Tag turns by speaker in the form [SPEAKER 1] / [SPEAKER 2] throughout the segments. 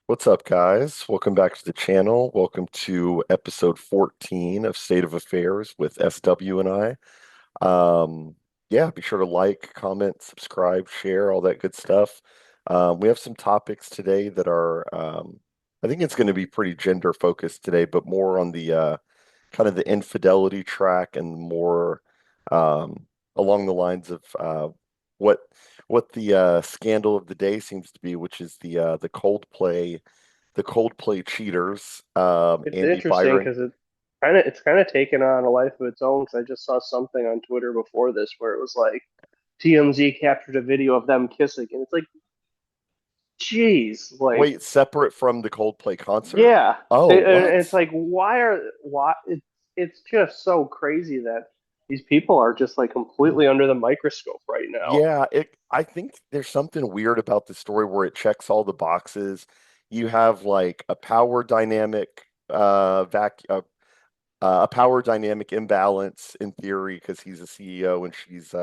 [SPEAKER 1] What's up, guys? Welcome back to the channel. Welcome to episode 14 of State of Affairs with SW and I. Yeah, be sure to like, comment, subscribe, share, all that good stuff. We have some topics today that are, I think it's going to be pretty gender focused today, but more on the kind of the infidelity track and more um, along the lines of what what the scandal of the day seems to be, which is the Coldplay cheaters,
[SPEAKER 2] It's
[SPEAKER 1] Andy
[SPEAKER 2] interesting
[SPEAKER 1] Byron.
[SPEAKER 2] because it's kind of taken on a life of its own. Because I just saw something on Twitter before this where it was like TMZ captured a video of them kissing, and it's like, geez, like,
[SPEAKER 1] Wait, separate from the Coldplay concert?
[SPEAKER 2] yeah,
[SPEAKER 1] Oh,
[SPEAKER 2] it's
[SPEAKER 1] what?
[SPEAKER 2] like why it's just so crazy that these people are just like completely under the microscope right now.
[SPEAKER 1] Yeah, I think there's something weird about the story where it checks all the boxes. You have like a power dynamic a power dynamic imbalance in theory because he's a CEO and she's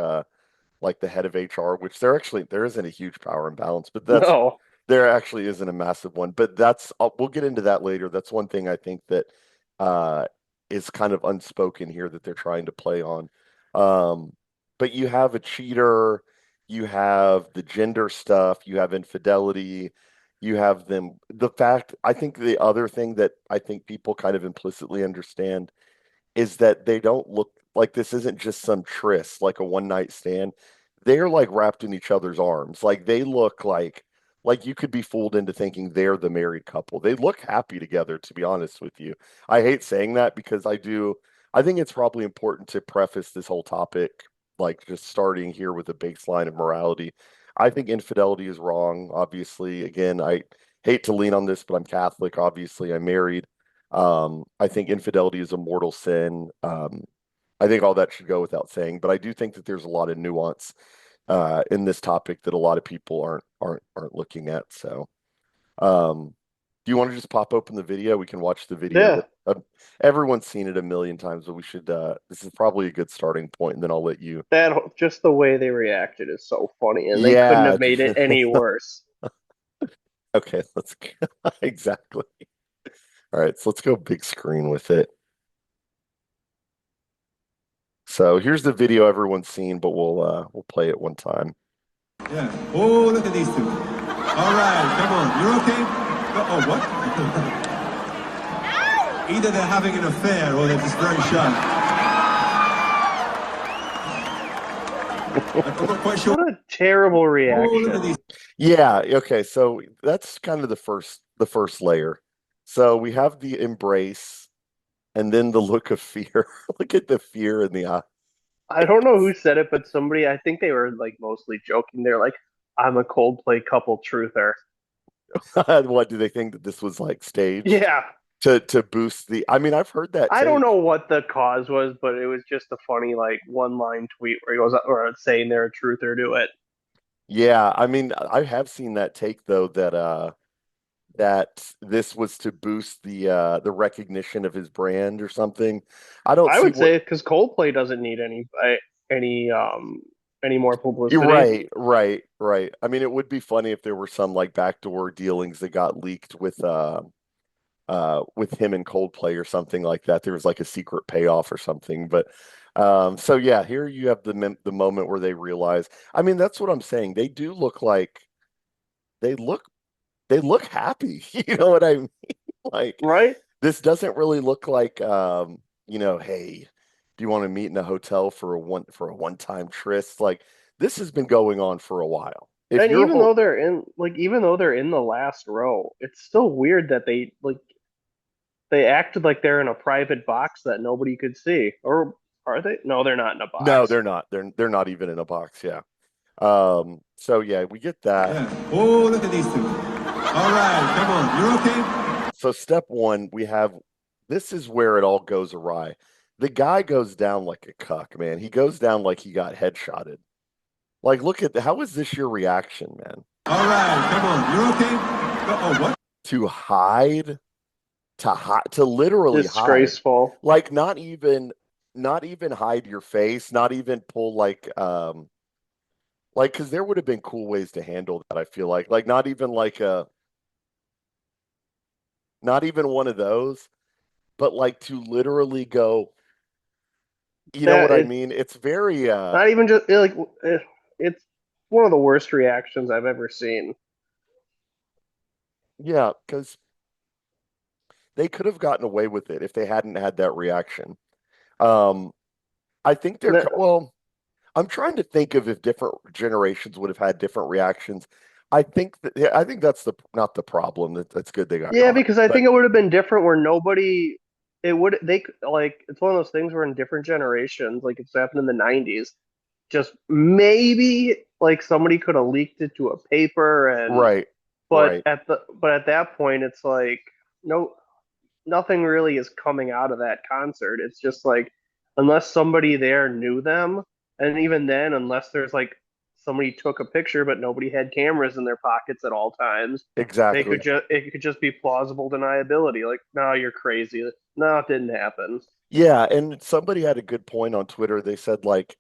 [SPEAKER 1] like the head of HR, which there isn't a huge power imbalance, but
[SPEAKER 2] No,
[SPEAKER 1] there actually isn't a massive one. But we'll get into that later. That's one thing I think that uh, is kind of unspoken here that they're trying to play on. Um, but you have a cheater, you have the gender stuff, you have infidelity, you have them. The fact, I think the other thing that I think people kind of implicitly understand is that they don't look like this isn't just some tryst, like a one night stand. They're like wrapped in each other's arms. Like they look like you could be fooled into thinking they're the married couple. They look happy together, to be honest with you. I hate saying that because I think it's probably important to preface this whole topic, like just starting here with a baseline of morality. I think infidelity is wrong. Obviously, again, I hate to lean on this, but I'm Catholic. Obviously, I'm married. I think infidelity is a mortal sin. I think all that should go without saying, but I do think that there's a lot of nuance in this topic that a lot of people aren't looking at. So, do you want to just pop open the video? We can watch the video
[SPEAKER 2] yeah,
[SPEAKER 1] that everyone's seen it a million times, but we should. This is probably a good starting point, and then I'll let you.
[SPEAKER 2] that just the way they reacted is so funny, and they couldn't
[SPEAKER 1] Yeah.
[SPEAKER 2] have made it any worse.
[SPEAKER 1] Okay. Let's exactly. All right. So let's go big screen with it. So here's the video everyone's seen, but we'll play it one time.
[SPEAKER 3] Yeah. Oh, look at these two. All right, come on. You're okay? Oh, what? Either they're having an affair or they're just very shy. I'm not quite sure.
[SPEAKER 2] What a terrible
[SPEAKER 3] Oh, look at
[SPEAKER 2] reaction.
[SPEAKER 3] these.
[SPEAKER 1] Yeah, okay, so that's kind of the first layer. So we have the embrace and then the look of fear. Look at the fear in the eye.
[SPEAKER 2] I don't know who said it, but somebody, I think they were like mostly joking. They're like, I'm a Coldplay couple truther.
[SPEAKER 1] What do they think that this was like staged
[SPEAKER 2] Yeah.
[SPEAKER 1] to boost the I mean, I've heard that
[SPEAKER 2] I don't
[SPEAKER 1] take.
[SPEAKER 2] know what the cause was, but it was just a funny, like, one line tweet where he goes, or saying they're a truther to it.
[SPEAKER 1] Yeah, I mean, I have seen that take though that this was to boost the recognition of his brand or something. I don't
[SPEAKER 2] I
[SPEAKER 1] see
[SPEAKER 2] would
[SPEAKER 1] what
[SPEAKER 2] say because Coldplay doesn't need any any more
[SPEAKER 1] You're
[SPEAKER 2] publicity.
[SPEAKER 1] right, right, right. I mean, it would be funny if there were some like backdoor dealings that got leaked with him and Coldplay or something like that. There was like a secret payoff or something. But so yeah, here you have the moment where they realize. I mean, that's what I'm saying. They do look like they look they look happy. You know what I mean? Like
[SPEAKER 2] Right?
[SPEAKER 1] this doesn't really look like hey, do you want to meet in a hotel for a one-time tryst? Like this has been going on for a while. If
[SPEAKER 2] And
[SPEAKER 1] your
[SPEAKER 2] even
[SPEAKER 1] whole
[SPEAKER 2] though they're in the last row, it's still weird that they acted like they're in a private box that nobody could see. Or are they? No, they're not in a
[SPEAKER 1] No,
[SPEAKER 2] box.
[SPEAKER 1] they're not. They're not even in a box, yeah. So yeah, we get that.
[SPEAKER 3] Yeah. Oh, look at these two. All right, come on. You're okay?
[SPEAKER 1] So step one, we have this is where it all goes awry. The guy goes down like a cuck, man. He goes down like he got headshotted. Like, look at how is this your reaction, man?
[SPEAKER 3] All right, come on. You're okay? Oh, what?
[SPEAKER 1] To hide, to literally hide.
[SPEAKER 2] Disgraceful.
[SPEAKER 1] Like not even hide your face, not even pull like because there would have been cool ways to handle that, I feel like. Like not even like a not even one of those, but like to literally go, you know
[SPEAKER 2] That
[SPEAKER 1] what I
[SPEAKER 2] it
[SPEAKER 1] mean? It's very
[SPEAKER 2] not even just like it's one of the worst reactions I've ever seen.
[SPEAKER 1] yeah, because they could have gotten away with it if they hadn't had that reaction. Um, I think
[SPEAKER 2] No-
[SPEAKER 1] well, I'm trying to think of if different generations would have had different reactions. I think that's the not the problem. That's good they got
[SPEAKER 2] Yeah,
[SPEAKER 1] caught.
[SPEAKER 2] because I
[SPEAKER 1] But
[SPEAKER 2] think it would have been different where nobody it would they like it's one of those things where in different generations, like it's happened in the 90s, just maybe like somebody could have leaked it to a paper and
[SPEAKER 1] right, right,
[SPEAKER 2] but at that point it's like no nothing really is coming out of that concert. It's just like unless somebody there knew them, and even then, unless there's like somebody took a picture but nobody had cameras in their pockets at all times,
[SPEAKER 1] exactly.
[SPEAKER 2] it could just be plausible deniability. Like, no, you're crazy. No, it didn't happen.
[SPEAKER 1] Yeah, and somebody had a good point on Twitter. They said like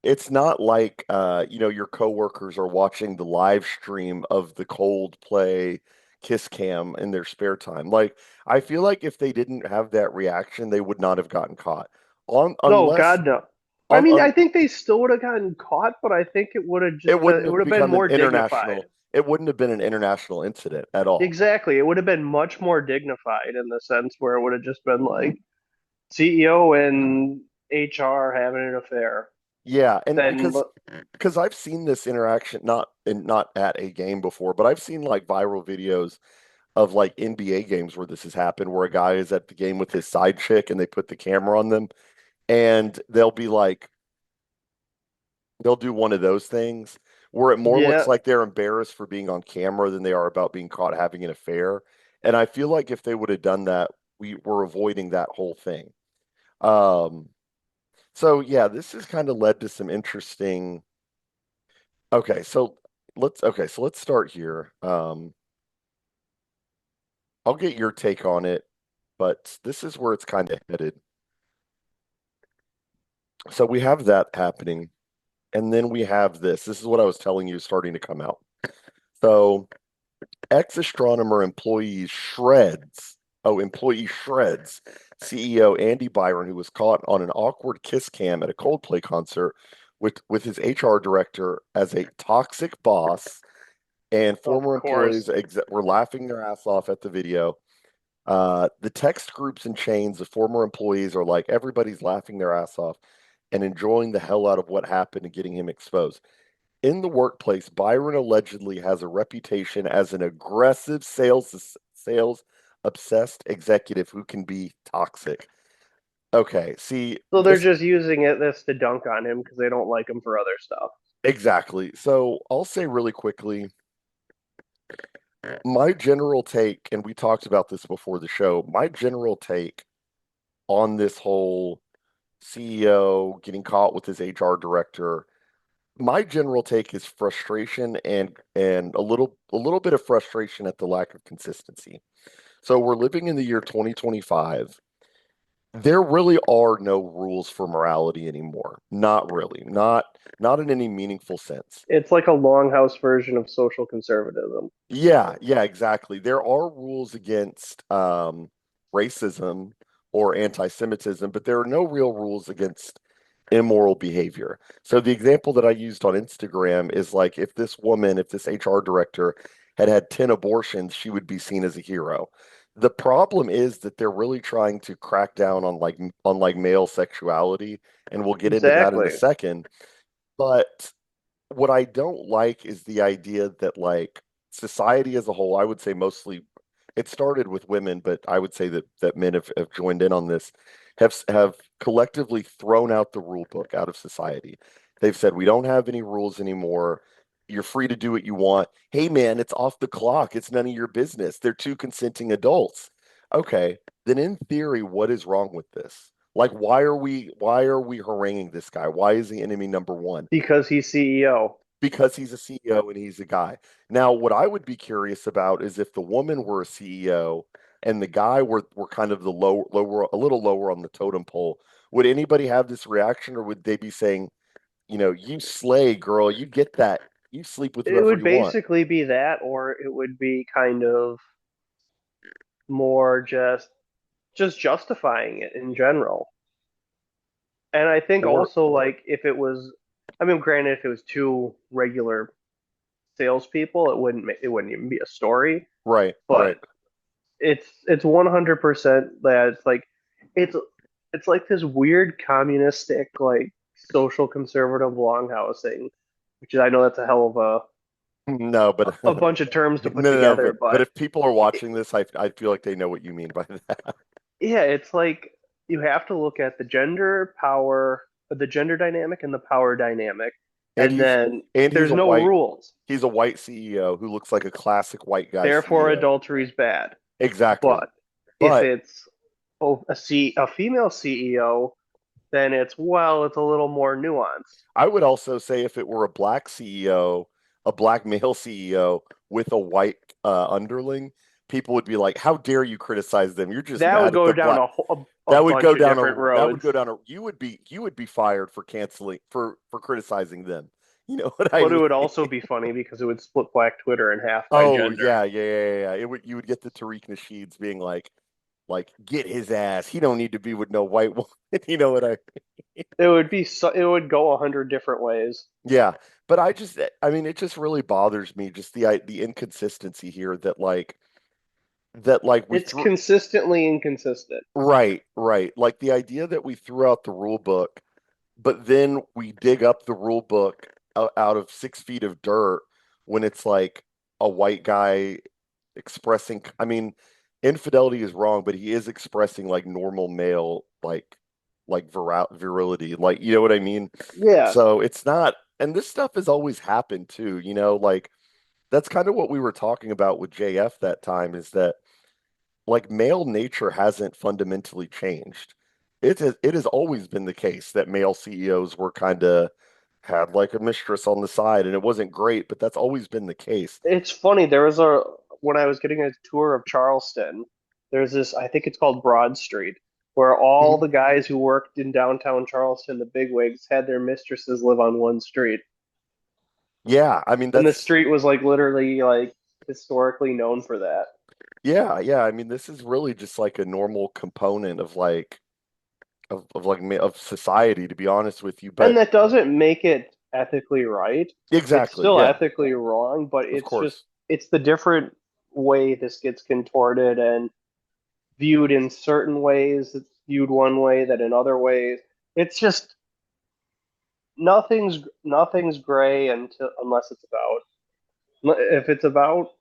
[SPEAKER 1] it's not like your coworkers are watching the live stream of the Coldplay Kiss Cam in their spare time. Like I feel like if they didn't have that reaction, they would not have gotten caught. On
[SPEAKER 2] No,
[SPEAKER 1] unless
[SPEAKER 2] God no. I
[SPEAKER 1] un,
[SPEAKER 2] mean,
[SPEAKER 1] un,
[SPEAKER 2] I think they still would have gotten caught, but I think
[SPEAKER 1] it wouldn't
[SPEAKER 2] it would
[SPEAKER 1] have
[SPEAKER 2] have been
[SPEAKER 1] become an
[SPEAKER 2] more dignified.
[SPEAKER 1] international it wouldn't have been an international incident at all.
[SPEAKER 2] Exactly. It would have been much more dignified in the sense where it would have just been like CEO and HR having an affair.
[SPEAKER 1] Yeah, and
[SPEAKER 2] Then
[SPEAKER 1] because I've seen this interaction not at a game before, but I've seen like viral videos of like NBA games where this has happened, where a guy is at the game with his side chick and they put the camera on them, and they'll be like, they'll do one of those things where it more looks
[SPEAKER 2] yeah,
[SPEAKER 1] like they're embarrassed for being on camera than they are about being caught having an affair. And I feel like if they would have done that, we were avoiding that whole thing. Um, so yeah, this has kind of led to some interesting. Okay, so let's start here. I'll get your take on it, but this is where it's kind of headed. So we have that happening, and then we have this. This is what I was telling you starting to come out. So ex-astronomer employee shreds CEO Andy Byron, who was caught on an awkward kiss cam at a Coldplay concert with his HR director as a toxic boss, and
[SPEAKER 2] of
[SPEAKER 1] former employees
[SPEAKER 2] course.
[SPEAKER 1] were laughing their ass off at the video. The text groups and chains of former employees are like everybody's laughing their ass off and enjoying the hell out of what happened and getting him exposed. In the workplace, Byron allegedly has a reputation as an aggressive sales obsessed executive who can be toxic. Okay, see
[SPEAKER 2] So they're
[SPEAKER 1] this
[SPEAKER 2] just using this to dunk on him because they don't like him for other stuff.
[SPEAKER 1] exactly. So I'll say really quickly, my general take, and we talked about this before the show, my general take on this whole CEO getting caught with his HR director, my general take is frustration and a little bit of frustration at the lack of consistency. So we're living in the year 2025. There really are no rules for morality anymore. Not really. Not in any meaningful sense.
[SPEAKER 2] It's like a longhouse version of social conservatism.
[SPEAKER 1] Yeah, yeah, exactly. There are rules against racism or anti-Semitism, but there are no real rules against immoral behavior. So the example that I used on Instagram is like if this HR director had had 10 abortions, she would be seen as a hero. The problem is that they're really trying to crack down on like male sexuality, and we'll get into that in a
[SPEAKER 2] Exactly.
[SPEAKER 1] second. But what I don't like is the idea that like society as a whole, I would say mostly it started with women, but I would say that men have joined in on this, have collectively thrown out the rule book out of society. They've said we don't have any rules anymore. You're free to do what you want. Hey man, it's off the clock. It's none of your business. They're two consenting adults. Okay, then in theory, what is wrong with this? Like why are we haranguing this guy? Why is he enemy number one?
[SPEAKER 2] Because he's CEO.
[SPEAKER 1] Because he's a CEO and he's a guy. Now, what I would be curious about is if the woman were a CEO and the guy were kind of the lower, a little lower on the totem pole, would anybody have this reaction or would they be saying, you slay, girl, you get that, you sleep with
[SPEAKER 2] It
[SPEAKER 1] whoever
[SPEAKER 2] would
[SPEAKER 1] you want?
[SPEAKER 2] basically be that, or it would be kind of more just justifying it in general. And I think
[SPEAKER 1] Or
[SPEAKER 2] also like if it was, I mean, granted, if it was two regular salespeople, it wouldn't even be a story.
[SPEAKER 1] right,
[SPEAKER 2] But
[SPEAKER 1] right.
[SPEAKER 2] it's 100% that it's it's like this weird communistic like social conservative longhousing, which is I know that's a hell of
[SPEAKER 1] No, but
[SPEAKER 2] a bunch of terms to put
[SPEAKER 1] no,
[SPEAKER 2] together,
[SPEAKER 1] but
[SPEAKER 2] but
[SPEAKER 1] if people are watching this, I feel like they know what you mean by that.
[SPEAKER 2] yeah, it's like you have to look at the gender dynamic and the power dynamic,
[SPEAKER 1] And
[SPEAKER 2] and
[SPEAKER 1] he's
[SPEAKER 2] then
[SPEAKER 1] and
[SPEAKER 2] there's no rules.
[SPEAKER 1] he's a white CEO who looks like a classic white guy
[SPEAKER 2] Therefore,
[SPEAKER 1] CEO.
[SPEAKER 2] adultery is bad.
[SPEAKER 1] Exactly.
[SPEAKER 2] But if
[SPEAKER 1] But
[SPEAKER 2] it's a female CEO, then it's a little more nuanced.
[SPEAKER 1] I would also say if it were a black CEO, a black male CEO with a white underling, people would be like, "How dare you criticize them? You're just
[SPEAKER 2] That would
[SPEAKER 1] mad at
[SPEAKER 2] go
[SPEAKER 1] the
[SPEAKER 2] down
[SPEAKER 1] black."
[SPEAKER 2] a bunch of different
[SPEAKER 1] That would go
[SPEAKER 2] roads.
[SPEAKER 1] down a you would be fired for canceling for criticizing them. You know what I
[SPEAKER 2] But it
[SPEAKER 1] mean?
[SPEAKER 2] would also be funny because it would split Black Twitter in half by
[SPEAKER 1] Oh
[SPEAKER 2] gender.
[SPEAKER 1] yeah. It would you would get the Tariq Nasheeds being like get his ass. He don't need to be with no white woman. You know what I
[SPEAKER 2] It would go 100 different ways.
[SPEAKER 1] Yeah, but I mean, it just really bothers me just the inconsistency here that like we
[SPEAKER 2] It's
[SPEAKER 1] threw
[SPEAKER 2] consistently inconsistent.
[SPEAKER 1] right, like the idea that we threw out the rule book, but then we dig up the rule book out of 6 feet of dirt when it's like a white guy expressing. I mean, infidelity is wrong, but he is expressing like normal male virility, like you know what I mean.
[SPEAKER 2] Yeah,
[SPEAKER 1] So it's not, and this stuff has always happened too, you know, like that's kind of what we were talking about with JF that time is that like male nature hasn't fundamentally changed. It has always been the case that male CEOs were kind of had like a mistress on the side and it wasn't great, but that's always been the case.
[SPEAKER 2] it's funny. There was a when I was getting a tour of Charleston, there's this, I think it's called Broad Street, where all
[SPEAKER 1] Mhm.
[SPEAKER 2] the guys who worked in downtown Charleston, the bigwigs, had their mistresses live on one street.
[SPEAKER 1] Yeah, I mean
[SPEAKER 2] And the
[SPEAKER 1] that's
[SPEAKER 2] street was like literally like historically known for that.
[SPEAKER 1] yeah, I mean this is really just like a normal component of like of society to be honest with you,
[SPEAKER 2] And
[SPEAKER 1] but
[SPEAKER 2] that doesn't make it ethically right. It's
[SPEAKER 1] exactly,
[SPEAKER 2] still
[SPEAKER 1] yeah,
[SPEAKER 2] ethically wrong, but
[SPEAKER 1] of course.
[SPEAKER 2] it's the different way this gets contorted and viewed in certain ways. It's viewed one way that in other ways. It's just nothing's gray unless it's about if it's about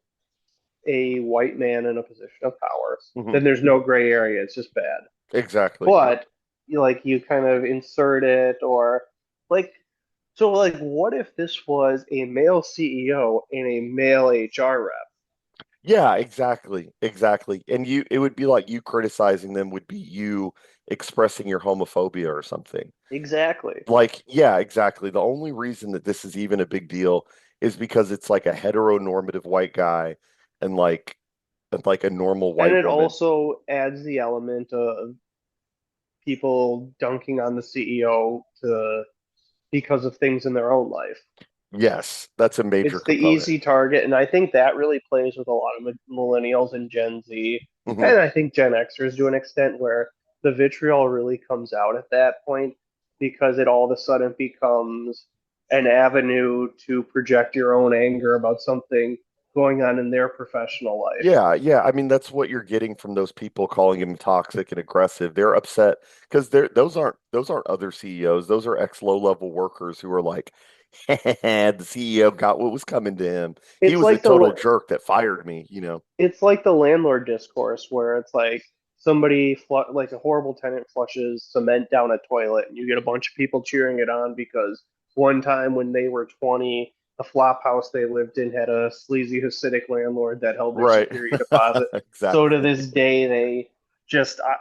[SPEAKER 2] a white man in a position of power,
[SPEAKER 1] Hmm.
[SPEAKER 2] then there's no gray area. It's just bad.
[SPEAKER 1] Exactly.
[SPEAKER 2] But you kind of insert it or like like what if this was a male CEO and a male HR rep?
[SPEAKER 1] Yeah, exactly. And it would be like you criticizing them would be you expressing your homophobia or something.
[SPEAKER 2] Exactly.
[SPEAKER 1] Like, yeah, exactly. The only reason that this is even a big deal is because it's like a heteronormative white guy and like a normal
[SPEAKER 2] And
[SPEAKER 1] white
[SPEAKER 2] it
[SPEAKER 1] woman.
[SPEAKER 2] also adds the element of people dunking on the CEO to because of things in their own life.
[SPEAKER 1] Yes, that's a major
[SPEAKER 2] It's the
[SPEAKER 1] component.
[SPEAKER 2] easy target, and I think that really plays with a lot of millennials and Gen Z,
[SPEAKER 1] Hmm.
[SPEAKER 2] and I think Gen Xers to an extent, where the vitriol really comes out at that point because it all of a sudden becomes an avenue to project your own anger about something going on in their professional life.
[SPEAKER 1] Yeah. I mean, that's what you're getting from those people calling him toxic and aggressive. They're upset because those aren't other CEOs. Those are ex low level workers who are like, the CEO got what was coming to him. He
[SPEAKER 2] It's
[SPEAKER 1] was a
[SPEAKER 2] like
[SPEAKER 1] total
[SPEAKER 2] the
[SPEAKER 1] jerk that fired me, you know.
[SPEAKER 2] it's like the landlord discourse where it's like like a horrible tenant flushes cement down a toilet and you get a bunch of people cheering it on because one time when they were 20 the flop house they lived in had a sleazy Hasidic landlord that held their
[SPEAKER 1] Right.
[SPEAKER 2] security deposit, so to
[SPEAKER 1] Exactly.
[SPEAKER 2] this day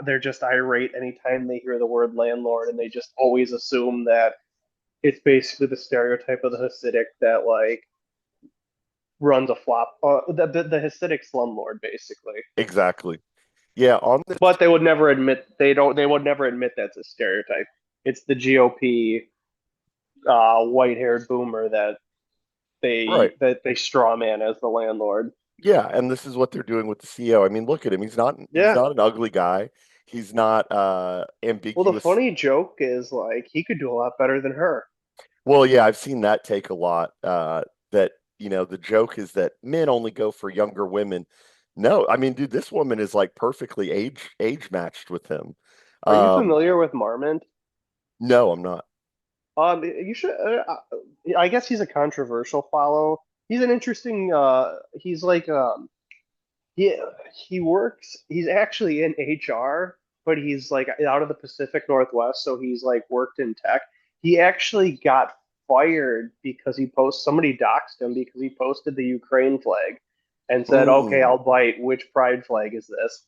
[SPEAKER 2] they're just irate anytime they hear the word landlord, and they just always assume that it's basically the stereotype of the Hasidic that like runs a flop, the Hasidic slumlord, basically.
[SPEAKER 1] Exactly. Yeah, on this
[SPEAKER 2] But they would never admit that's a stereotype. It's the GOP white haired boomer that
[SPEAKER 1] right.
[SPEAKER 2] they straw man as the landlord.
[SPEAKER 1] Yeah, and this is what they're doing with the CEO. I mean, look at him. He's
[SPEAKER 2] Yeah.
[SPEAKER 1] not an ugly guy. He's not
[SPEAKER 2] Well, the
[SPEAKER 1] ambiguous.
[SPEAKER 2] funny joke is like he could do a lot better than her.
[SPEAKER 1] Well, yeah, I've seen that take a lot. That, the joke is that men only go for younger women. No, I mean, dude, this woman is like perfectly age matched with him.
[SPEAKER 2] Are you
[SPEAKER 1] Um,
[SPEAKER 2] familiar with Marmont?
[SPEAKER 1] no, I'm not.
[SPEAKER 2] You should. I guess he's a controversial follow. He's an interesting. He's like he he works. He's actually in HR, but he's like out of the Pacific Northwest, so he's like worked in tech. He actually got fired because he post somebody doxed him because he posted the Ukraine flag and said, "Okay,
[SPEAKER 1] Mm.
[SPEAKER 2] I'll bite. Which pride flag is this?"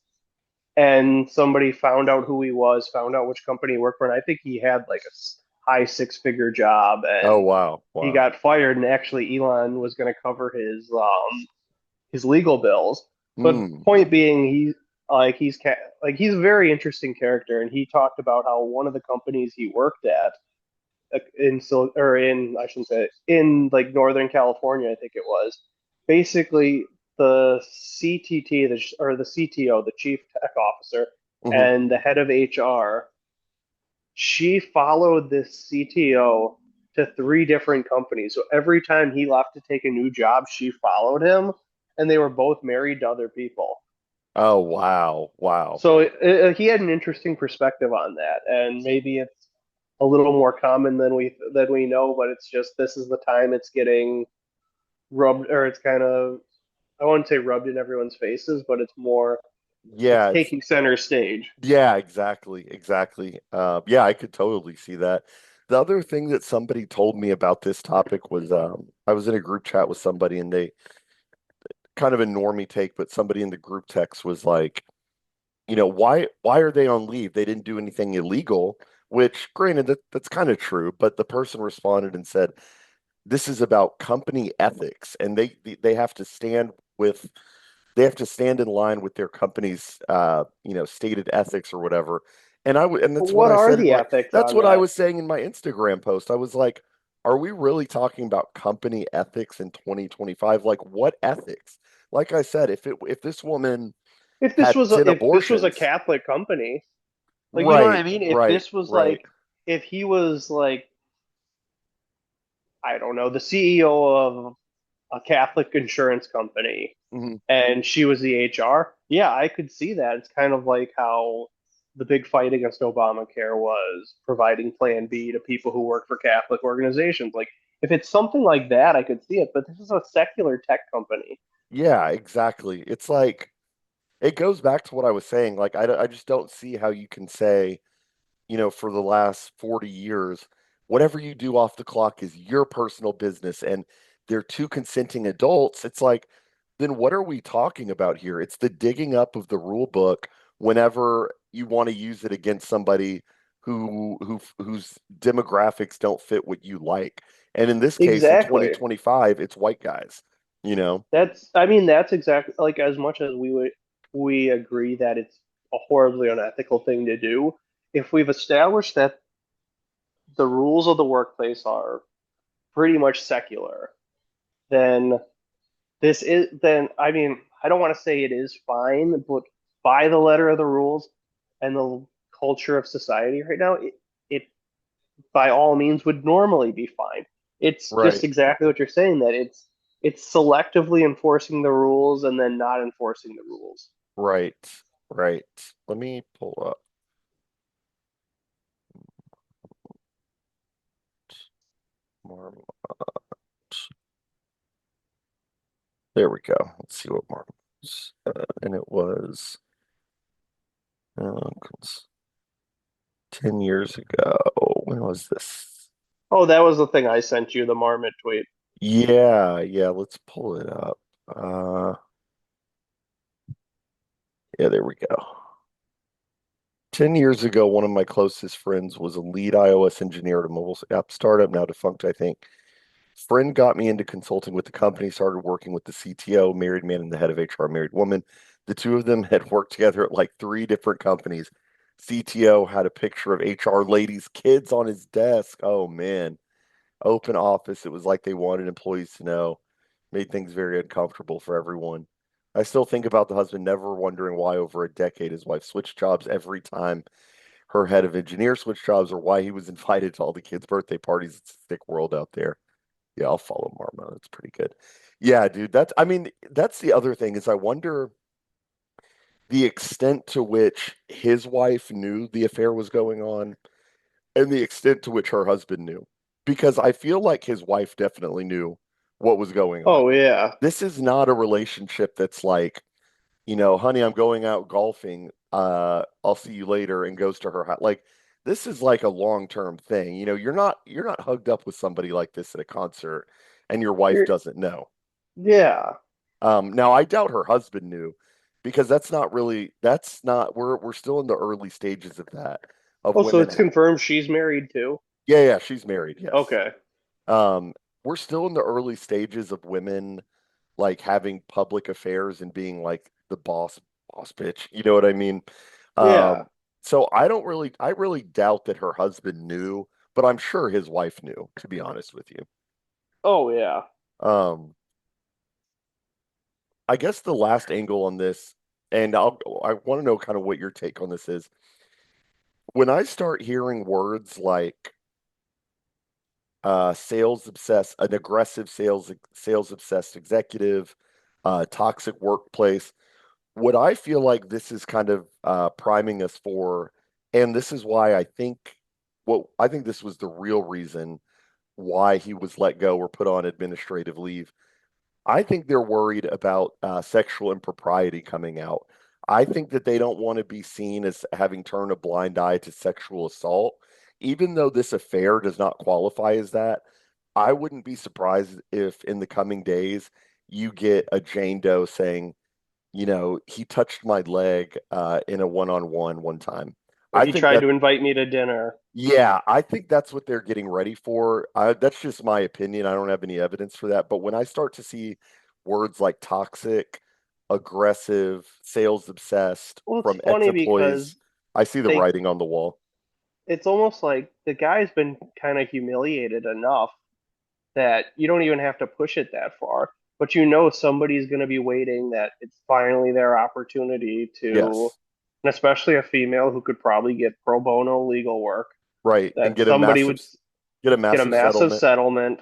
[SPEAKER 2] And somebody found out who he was, found out which company he worked for, and I think he had like a high six-figure job,
[SPEAKER 1] Oh,
[SPEAKER 2] and
[SPEAKER 1] wow.
[SPEAKER 2] he
[SPEAKER 1] Wow.
[SPEAKER 2] got fired. And actually, Elon was going to cover his legal bills. But
[SPEAKER 1] Mm.
[SPEAKER 2] point being, he's a very interesting character, and he talked about how one of the companies he worked at in I shouldn't say it, in like Northern California, I think it was basically the CTT or the CTO, the chief tech officer,
[SPEAKER 1] Hmm.
[SPEAKER 2] and the head of HR. She followed this CTO to three different companies. So every time he left to take a new job, she followed him, and they were both married to other people.
[SPEAKER 1] Oh, wow. Wow.
[SPEAKER 2] So he had an interesting perspective on that, and maybe it's a little more common than we know, but it's just this is the time it's getting rubbed, or it's kind of, I wouldn't say rubbed in everyone's faces, but it's
[SPEAKER 1] Yeah, it's
[SPEAKER 2] taking center stage.
[SPEAKER 1] Yeah, exactly, exactly. Yeah, I could totally see that. The other thing that somebody told me about this topic was I was in a group chat with somebody and they kind of a normie take, but somebody in the group text was like, why are they on leave? They didn't do anything illegal, which granted that's kind of true, but the person responded and said, this is about company ethics and they have to stand with they have to stand in line with their company's stated ethics or whatever. And
[SPEAKER 2] But
[SPEAKER 1] that's what
[SPEAKER 2] what
[SPEAKER 1] I
[SPEAKER 2] are
[SPEAKER 1] said in
[SPEAKER 2] the
[SPEAKER 1] my
[SPEAKER 2] ethics
[SPEAKER 1] that's
[SPEAKER 2] on
[SPEAKER 1] what I
[SPEAKER 2] that?
[SPEAKER 1] was saying in my Instagram post. I was like, are we really talking about company ethics in 2025? Like what ethics? Like I said, if this woman had 10
[SPEAKER 2] If this was a
[SPEAKER 1] abortions,
[SPEAKER 2] Catholic company, like you know what I
[SPEAKER 1] right,
[SPEAKER 2] mean? If
[SPEAKER 1] right,
[SPEAKER 2] this was
[SPEAKER 1] right.
[SPEAKER 2] like if he was like, I don't know, the CEO of a Catholic insurance company
[SPEAKER 1] Hmm.
[SPEAKER 2] and she was the HR, yeah, I could see that. It's kind of like how the big fight against Obamacare was providing Plan B to people who work for Catholic organizations. Like, if it's something like that, I could see it. But this is a secular tech company.
[SPEAKER 1] Yeah, exactly. It's like it goes back to what I was saying. Like I just don't see how you can say for the last 40 years, whatever you do off the clock is your personal business and they're two consenting adults. It's like, then what are we talking about here? It's the digging up of the rule book whenever you want to use it against somebody whose demographics don't fit what you like. And in this case, in
[SPEAKER 2] Exactly.
[SPEAKER 1] 2025, it's white guys, you know?
[SPEAKER 2] I mean, that's exactly like as much as we agree that it's a horribly unethical thing to do. If we've established that the rules of the workplace are pretty much secular, then then I mean, I don't want to say it is fine, but by the letter of the rules and the culture of society right now, it by all means would normally be fine. It's just
[SPEAKER 1] Right,
[SPEAKER 2] exactly what you're saying, that it's selectively enforcing the rules and then not enforcing the rules.
[SPEAKER 1] right, right. Let me pull up more. There we go. Let's see what Mark was. And it was uh, 10 years ago. When was this?
[SPEAKER 2] Oh, that was the thing I sent you, the Marmot tweet.
[SPEAKER 1] Yeah, yeah, let's pull it up. Uh, yeah, there we go. 10 years ago, one of my closest friends was a lead iOS engineer at a mobile app startup, now defunct, I think. Friend got me into consulting with the company, started working with the CTO, married man, and the head of HR, married woman. The two of them had worked together at like three different companies. CTO had a picture of HR lady's kids on his desk. Oh man. Open office. It was like they wanted employees to know. Made things very uncomfortable for everyone. I still think about the husband never wondering why over a decade his wife switched jobs every time her head of engineer switched jobs or why he was invited to all the kids' birthday parties. It's a sick world out there. Yeah, I'll follow Marmo. That's pretty good. Yeah, dude. I mean, that's the other thing is I wonder the extent to which his wife knew the affair was going on and the extent to which her husband knew. Because I feel like his wife definitely knew what was going on.
[SPEAKER 2] Oh yeah.
[SPEAKER 1] This is not a relationship that's like, honey, I'm going out golfing. I'll see you later, and goes to her house. Like this is like a long-term thing. You're not hugged up with somebody like this at a concert and your wife
[SPEAKER 2] You're,
[SPEAKER 1] doesn't know.
[SPEAKER 2] yeah.
[SPEAKER 1] Now I doubt her husband knew because we're still in the early stages of that of
[SPEAKER 2] Oh, so
[SPEAKER 1] women.
[SPEAKER 2] it's confirmed she's married too?
[SPEAKER 1] Yeah, she's married, yes.
[SPEAKER 2] Okay.
[SPEAKER 1] We're still in the early stages of women like having public affairs and being like the boss bitch. You know what I mean?
[SPEAKER 2] Yeah.
[SPEAKER 1] So I really doubt that her husband knew, but I'm sure his wife knew, to be honest with you.
[SPEAKER 2] Oh yeah.
[SPEAKER 1] Um, I guess the last angle on this, and I want to know kind of what your take on this is. When I start hearing words like sales obsessed, an aggressive sales obsessed executive, toxic workplace, what I feel like this is kind of priming us for, and this is why I think this was the real reason why he was let go or put on administrative leave. I think they're worried about sexual impropriety coming out. I think that they don't want to be seen as having turned a blind eye to sexual assault. Even though this affair does not qualify as that, I wouldn't be surprised if in the coming days you get a Jane Doe saying, he touched my leg in a one-on-one one time.
[SPEAKER 2] Or
[SPEAKER 1] I
[SPEAKER 2] he
[SPEAKER 1] think
[SPEAKER 2] tried
[SPEAKER 1] that,
[SPEAKER 2] to invite me to dinner.
[SPEAKER 1] yeah, I think that's what they're getting ready for. That's just my opinion. I don't have any evidence for that. But when I start to see words like toxic, aggressive, sales obsessed
[SPEAKER 2] Well, it's
[SPEAKER 1] from
[SPEAKER 2] funny
[SPEAKER 1] ex-employees,
[SPEAKER 2] because
[SPEAKER 1] I see the
[SPEAKER 2] they
[SPEAKER 1] writing on the wall.
[SPEAKER 2] it's almost like the guy's been kind of humiliated enough that you don't even have to push it that far. But somebody's going to be waiting that it's finally their opportunity to,
[SPEAKER 1] Yes,
[SPEAKER 2] and especially a female who could probably get pro bono legal work,
[SPEAKER 1] right. And
[SPEAKER 2] that somebody would
[SPEAKER 1] get a
[SPEAKER 2] get a
[SPEAKER 1] massive
[SPEAKER 2] massive
[SPEAKER 1] settlement.
[SPEAKER 2] settlement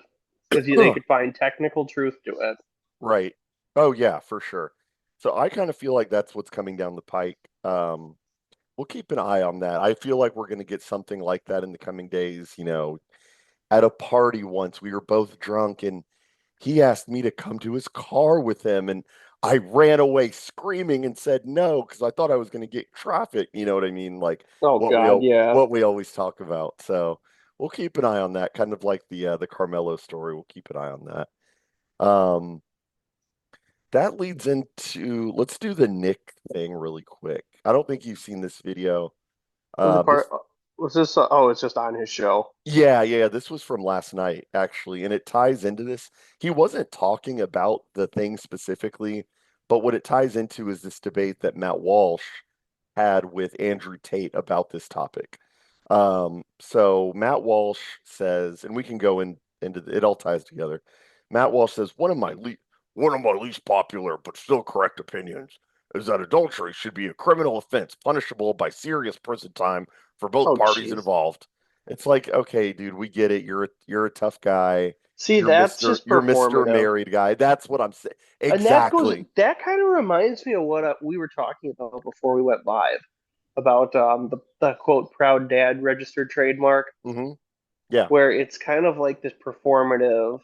[SPEAKER 2] because they could find technical truth to it.
[SPEAKER 1] Right. Oh yeah, for sure. So I kind of feel like that's what's coming down the pike. We'll keep an eye on that. I feel like we're going to get something like that in the coming days. At a party once, we were both drunk and he asked me to come to his car with him. And I ran away screaming and said no because I thought I was going to get traffic. You know what I mean? Like
[SPEAKER 2] Oh God, yeah.
[SPEAKER 1] what we always talk about. So we'll keep an eye on that. Kind of like the Carmelo story. We'll keep an eye on that. That leads into let's do the Nick thing really quick. I don't think you've seen this video.
[SPEAKER 2] Was it part?
[SPEAKER 1] This
[SPEAKER 2] Was this? Oh, it's just on his show.
[SPEAKER 1] Yeah, this was from last night actually, and it ties into this. He wasn't talking about the thing specifically, but what it ties into is this debate that Matt Walsh had with Andrew Tate about this topic. So Matt Walsh says, and we can go into it all ties together. Matt Walsh says one of my least popular but still correct opinions is that adultery should be a criminal offense punishable by serious prison time for both
[SPEAKER 2] Oh,
[SPEAKER 1] parties
[SPEAKER 2] jeez.
[SPEAKER 1] involved. It's like, okay, dude, we get it. You're a tough guy.
[SPEAKER 2] See, that's just
[SPEAKER 1] You're Mr.
[SPEAKER 2] performative.
[SPEAKER 1] Married guy. That's what I'm saying.
[SPEAKER 2] And
[SPEAKER 1] Exactly.
[SPEAKER 2] that kind of reminds me of what we were talking about before we went live about the quote proud dad registered trademark,
[SPEAKER 1] Yeah.
[SPEAKER 2] where it's kind of like this performative,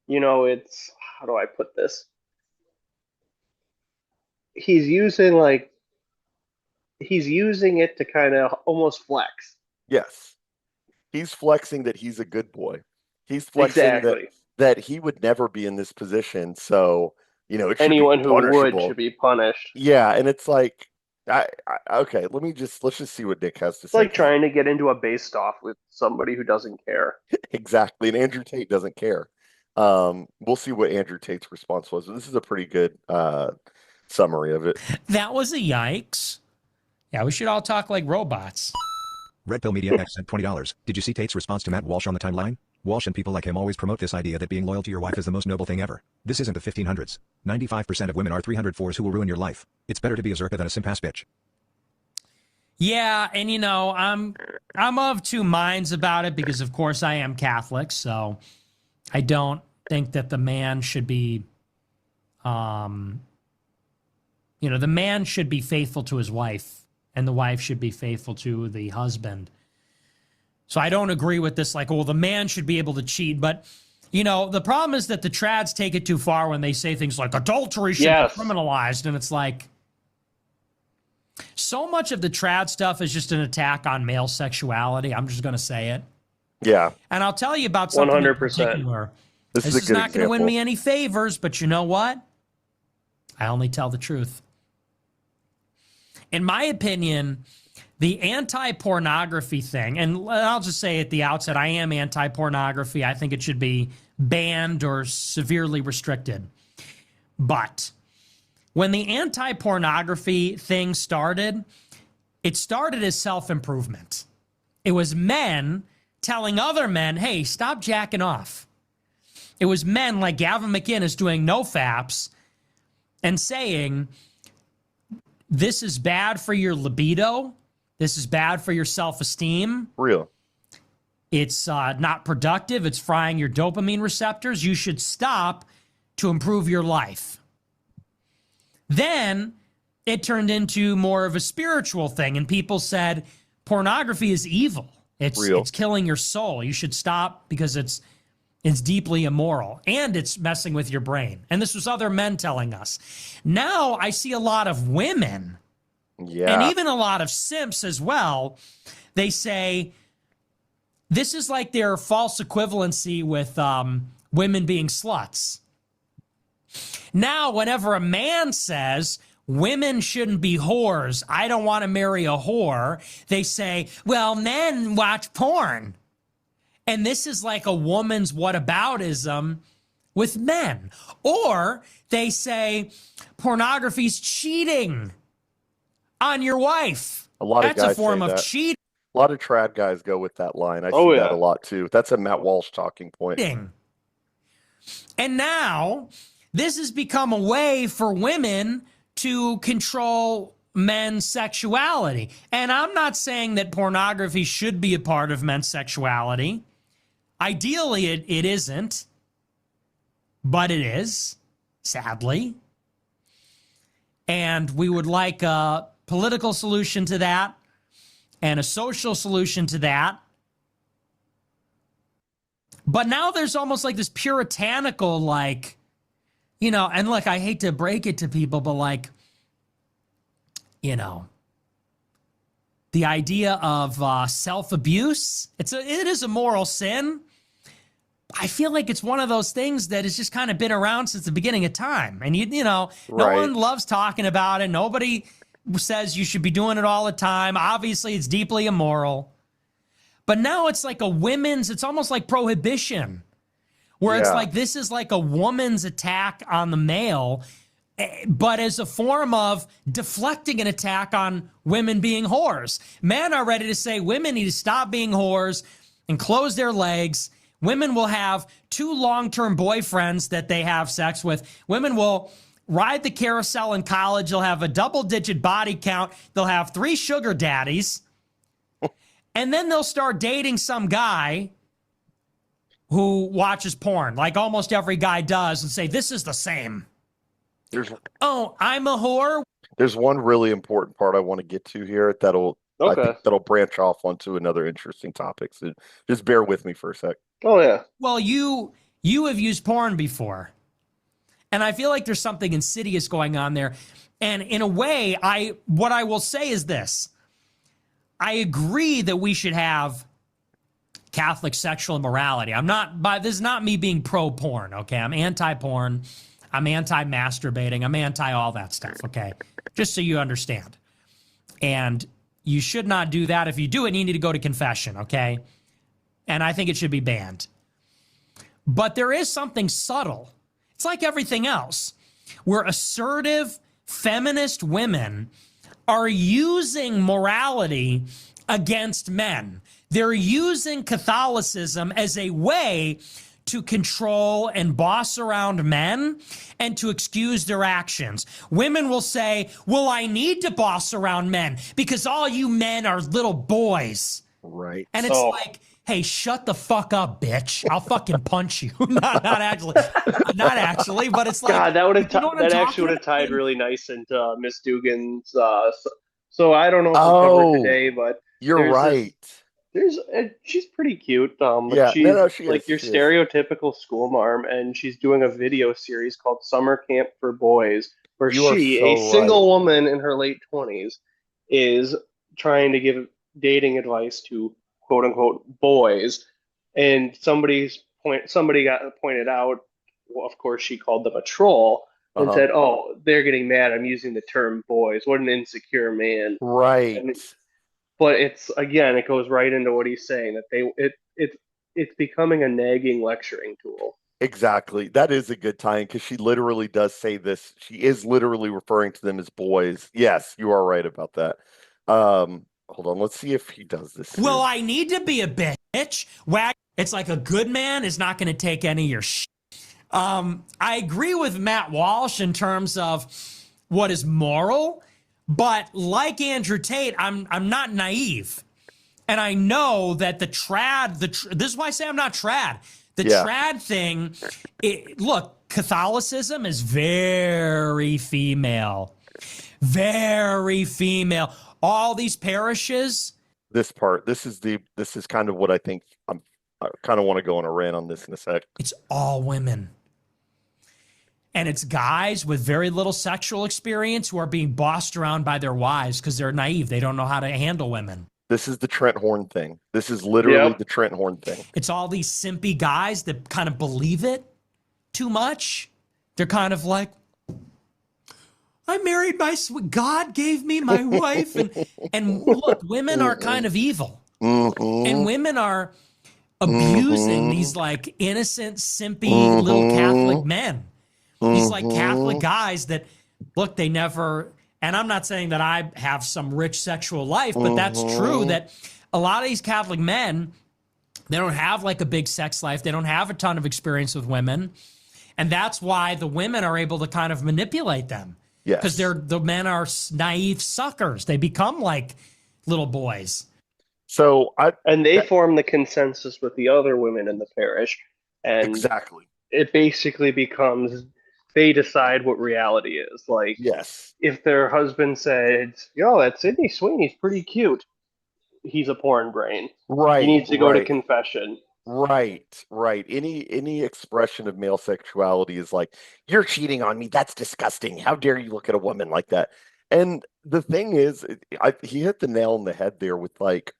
[SPEAKER 2] it's how do I put this? He's using like he's using it to kind of almost flex.
[SPEAKER 1] Yes. He's flexing that he's a good boy. He's flexing
[SPEAKER 2] Exactly.
[SPEAKER 1] that he would never be in this position. So, it should be
[SPEAKER 2] Anyone who would should
[SPEAKER 1] punishable.
[SPEAKER 2] be punished.
[SPEAKER 1] Yeah, and it's like okay, let's just see what Nick has to
[SPEAKER 2] It's
[SPEAKER 1] say
[SPEAKER 2] like
[SPEAKER 1] because
[SPEAKER 2] trying to get into a base off with somebody who doesn't care.
[SPEAKER 1] exactly, and Andrew Tate doesn't care. We'll see what Andrew Tate's response was. This is a pretty good summary of it.
[SPEAKER 4] That was a yikes. Yeah, we should all talk like robots.
[SPEAKER 5] Red Pill Media X sent $20. Did you see Tate's response to Matt Walsh on the timeline? Walsh and people like him always promote this idea that being loyal to your wife is the most noble thing ever. This isn't the 1500s. 95% of women are 304s who will ruin your life. It's better to be a Zerka than a simp-ass bitch.
[SPEAKER 4] Yeah, and I'm of two minds about it because, of course, I am Catholic, so I don't think that the man should be, the man should be faithful to his wife, and the wife should be faithful to the husband. So I don't agree with this, like, well, the man should be able to cheat, but, the problem is that the trads take it too far when they say things like adultery should be criminalized, and it's like, so much of the trad stuff is just an attack on male sexuality. I'm just going to say it.
[SPEAKER 1] Yeah.
[SPEAKER 4] And I'll tell you about something 100%. In particular.
[SPEAKER 1] This is
[SPEAKER 4] not going to win me any favors, but you know what? I only tell the truth. In my opinion, the anti-pornography thing, and I'll just say at the outset, I am anti-pornography. I think it should be banned or severely restricted. But when the anti-pornography thing started, it started as self-improvement. It was men telling other men, hey, stop jacking off. It was men like Gavin McInnes doing NoFaps and saying, this is bad for your libido. This is bad for your self-esteem.
[SPEAKER 1] Real.
[SPEAKER 4] It's not productive. It's frying your dopamine receptors. You should stop to improve your life. Then it turned into more of a spiritual thing, and people said pornography is evil. It's killing your soul. You should stop because it's deeply immoral, and it's messing with your brain. And this was other men telling us. Now I see a lot of women, and even a lot of simps as well. They say this is like their false equivalency with women being sluts. Now, whenever a man says women shouldn't be whores, I don't want to marry a whore, they say, well, men watch porn. And this is like a woman's whataboutism with men. Or they say pornography's cheating on your wife.
[SPEAKER 1] A lot of
[SPEAKER 4] That's
[SPEAKER 1] guys
[SPEAKER 4] a form
[SPEAKER 1] say
[SPEAKER 4] of
[SPEAKER 1] that.
[SPEAKER 4] cheating.
[SPEAKER 1] A lot of trad guys go with that line. I see that a lot too. That's a Matt Walsh talking point.
[SPEAKER 4] And now this has become a way for women to control men's sexuality. And I'm not saying that pornography should be a part of men's sexuality. Ideally, it isn't, but it is, sadly. And we would like a political solution to that and a social solution to that. But now there's almost like this puritanical, like, and look, I hate to break it to people, but like, the idea of self-abuse, it is a moral sin. I feel like it's one of those things that has just kind of been around since the beginning of time. And, no one loves talking about it. Nobody says you should be doing it all the time. Obviously, it's deeply immoral. But now it's like it's almost like prohibition, where it's like this is like a woman's attack on the male, but as a form of deflecting an attack on women being whores. Men are ready to say women need to stop being whores and close their legs. Women will have 2 long-term boyfriends that they have sex with. Women will ride the carousel in college. They'll have a double-digit body count. They'll have 3 sugar daddies. And then they'll start dating some guy who watches porn, like almost every guy does, and say, this is the same. I'm a whore.
[SPEAKER 1] There's one really important part I want to get to here I think that'll branch off onto another interesting topic. So just bear with me for a sec.
[SPEAKER 2] Oh, yeah.
[SPEAKER 4] Well, you have used porn before. And I feel like there's something insidious going on there. And in a way, what I will say is this. I agree that we should have Catholic sexual immorality. This is not me being pro-porn, okay? I'm anti-porn. I'm anti-masturbating. I'm anti all that stuff, okay? Just so you understand. And you should not do that. If you do it, you need to go to confession, okay? And I think it should be banned. But there is something subtle. It's like everything else, where assertive feminist women are using morality against men. They're using Catholicism as a way to control and boss around men and to excuse their actions. Women will say, well, I need to boss around men because all you men are little boys.
[SPEAKER 1] Right.
[SPEAKER 4] And it's like, hey, shut the fuck up, bitch. I'll fucking punch you. not actually, but it's like,
[SPEAKER 2] God, that would have
[SPEAKER 4] you know what I'm
[SPEAKER 2] that actually would
[SPEAKER 4] talking
[SPEAKER 2] have tied
[SPEAKER 4] about?
[SPEAKER 2] really nice into Miss Dugan's. So I don't know if we'll cover it
[SPEAKER 1] Oh,
[SPEAKER 2] today, but
[SPEAKER 1] you're
[SPEAKER 2] there's this.
[SPEAKER 1] right.
[SPEAKER 2] She's pretty cute. But
[SPEAKER 1] Yeah, no,
[SPEAKER 2] she's
[SPEAKER 1] no, she is.
[SPEAKER 2] like your
[SPEAKER 1] She is.
[SPEAKER 2] stereotypical school marm, and she's doing a video series called Summer Camp for Boys, where
[SPEAKER 1] You are
[SPEAKER 2] she, a
[SPEAKER 1] so right.
[SPEAKER 2] single woman in her late 20s, is trying to give dating advice to quote unquote boys. And somebody got pointed out. Well, of course, she called them a troll and
[SPEAKER 1] Uh-huh.
[SPEAKER 2] said, "Oh, they're getting mad. I'm using the term boys. What an insecure man."
[SPEAKER 1] Right.
[SPEAKER 2] And but it's again, it goes right into what he's saying that it's becoming a nagging lecturing tool.
[SPEAKER 1] Exactly. That is a good tie-in because she literally does say this. She is literally referring to them as boys. Yes, you are right about that. Hold on. Let's see if he does this
[SPEAKER 4] Well,
[SPEAKER 1] here.
[SPEAKER 4] I need to be a bitch. It's like a good man is not going to take any of your shit. I agree with Matt Walsh in terms of what is moral, but like Andrew Tate, I'm not naive. And I know that this is why I say I'm not trad. The
[SPEAKER 1] Yeah.
[SPEAKER 4] trad thing, look, Catholicism is very female. Very female. All these parishes,
[SPEAKER 1] This part. This is kind of what I think I kind of want to go on a rant on this in a sec.
[SPEAKER 4] it's all women. And it's guys with very little sexual experience who are being bossed around by their wives because they're naive. They don't know how to handle women.
[SPEAKER 1] This is the Trent Horn thing. This is literally
[SPEAKER 2] Yep.
[SPEAKER 1] the Trent Horn thing.
[SPEAKER 4] It's all these simpy guys that kind of believe it too much. They're kind of like, I married my God gave me my wife, and look, women are kind of evil, and women are abusing these like innocent, simpy little Catholic men. These like Catholic guys that look, they never. And I'm not saying that I have some rich sexual life, but that's true. That a lot of these Catholic men, they don't have like a big sex life. They don't have a ton of experience with women. And that's why the women are able to kind of manipulate them.
[SPEAKER 1] Yes.
[SPEAKER 4] Because the men are naive suckers. They become like little boys.
[SPEAKER 1] So
[SPEAKER 2] And they form the consensus with the other women in the parish, and
[SPEAKER 1] exactly.
[SPEAKER 2] it basically becomes they decide what reality is. Like
[SPEAKER 1] Yes.
[SPEAKER 2] if their husband said, "Yo, that Sydney Sweeney's pretty cute," he's a porn brain.
[SPEAKER 1] Right.
[SPEAKER 2] He needs to go to
[SPEAKER 1] Right.
[SPEAKER 2] confession.
[SPEAKER 1] Right, right. Any expression of male sexuality is like, you're cheating on me. That's disgusting. How dare you look at a woman like that? And the thing is, he hit the nail on the head there with like,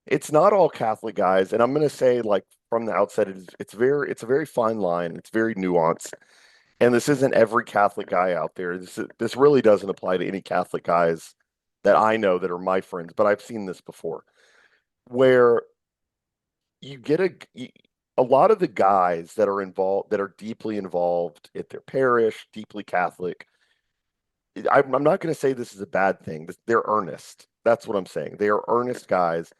[SPEAKER 1] it's not all Catholic guys, and I'm gonna say like from the outset, it's a very fine line. It's very nuanced, and this isn't every Catholic guy out there. This really doesn't apply to any Catholic guys that I know that are my friends, but I've seen this before, where you get a lot of the guys that are involved that are deeply involved at their parish, deeply Catholic. I'm not going to say this is a bad thing. They're earnest. That's what I'm saying. They are earnest guys.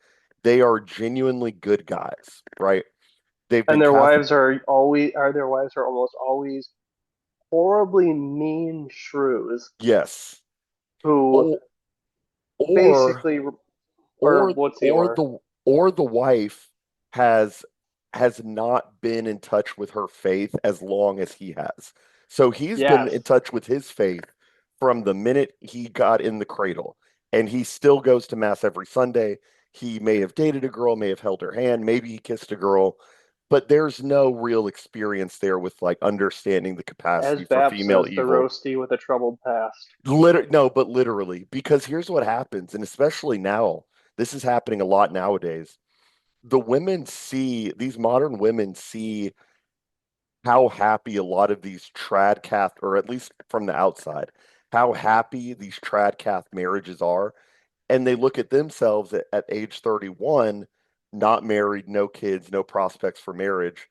[SPEAKER 1] They are genuinely good guys, right? They've
[SPEAKER 2] And
[SPEAKER 1] been Catholic.
[SPEAKER 2] their wives are almost always horribly mean shrews
[SPEAKER 1] Yes.
[SPEAKER 2] who
[SPEAKER 1] Or or
[SPEAKER 2] basically, or
[SPEAKER 1] or
[SPEAKER 2] what's the
[SPEAKER 1] or
[SPEAKER 2] or?
[SPEAKER 1] the wife has not been in touch with her faith as long as he has. So he's been
[SPEAKER 2] Yes.
[SPEAKER 1] in touch with his faith from the minute he got in the cradle, and he still goes to mass every Sunday. He may have dated a girl, may have held her hand, maybe he kissed a girl, but there's no real experience there with like understanding the
[SPEAKER 2] As
[SPEAKER 1] capacity for
[SPEAKER 2] Bap
[SPEAKER 1] female
[SPEAKER 2] says, the
[SPEAKER 1] evil.
[SPEAKER 2] roasty with a troubled past.
[SPEAKER 1] No, but literally, because here's what happens, and especially now, this is happening a lot nowadays. These modern women see how happy a lot of these tradcath, or at least from the outside, how happy these tradcath marriages are. And they look at themselves at age 31, not married, no kids, no prospects for marriage.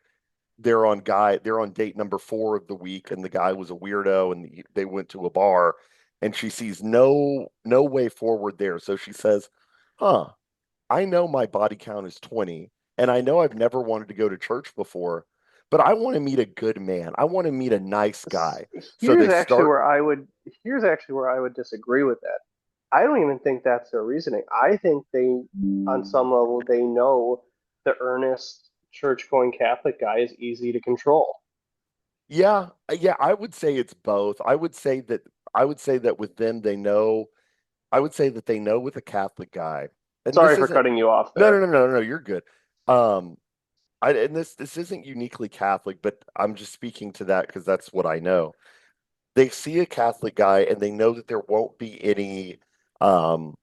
[SPEAKER 1] They're on date number 4 of the week, and the guy was a weirdo, and they went to a bar, and she sees no way forward there. So she says, huh, I know my body count is 20, and I know I've never wanted to go to church before, but I want to meet a good man. I want to meet a nice guy. So
[SPEAKER 2] Here's
[SPEAKER 1] they
[SPEAKER 2] actually
[SPEAKER 1] start,
[SPEAKER 2] where I would here's actually where I would disagree with that. I don't even think that's their reasoning. I think they, on some level, they know the earnest church-going Catholic guy is easy to control.
[SPEAKER 1] yeah, yeah, I would say it's both. I would say that with them, I would say that they know with a Catholic guy, and
[SPEAKER 2] Sorry
[SPEAKER 1] this
[SPEAKER 2] for
[SPEAKER 1] isn't,
[SPEAKER 2] cutting you off
[SPEAKER 1] no,
[SPEAKER 2] there.
[SPEAKER 1] no, no, no, no, you're good. Um, and this isn't uniquely Catholic, but I'm just speaking to that because that's what I know. They see a Catholic guy and they know that there won't be um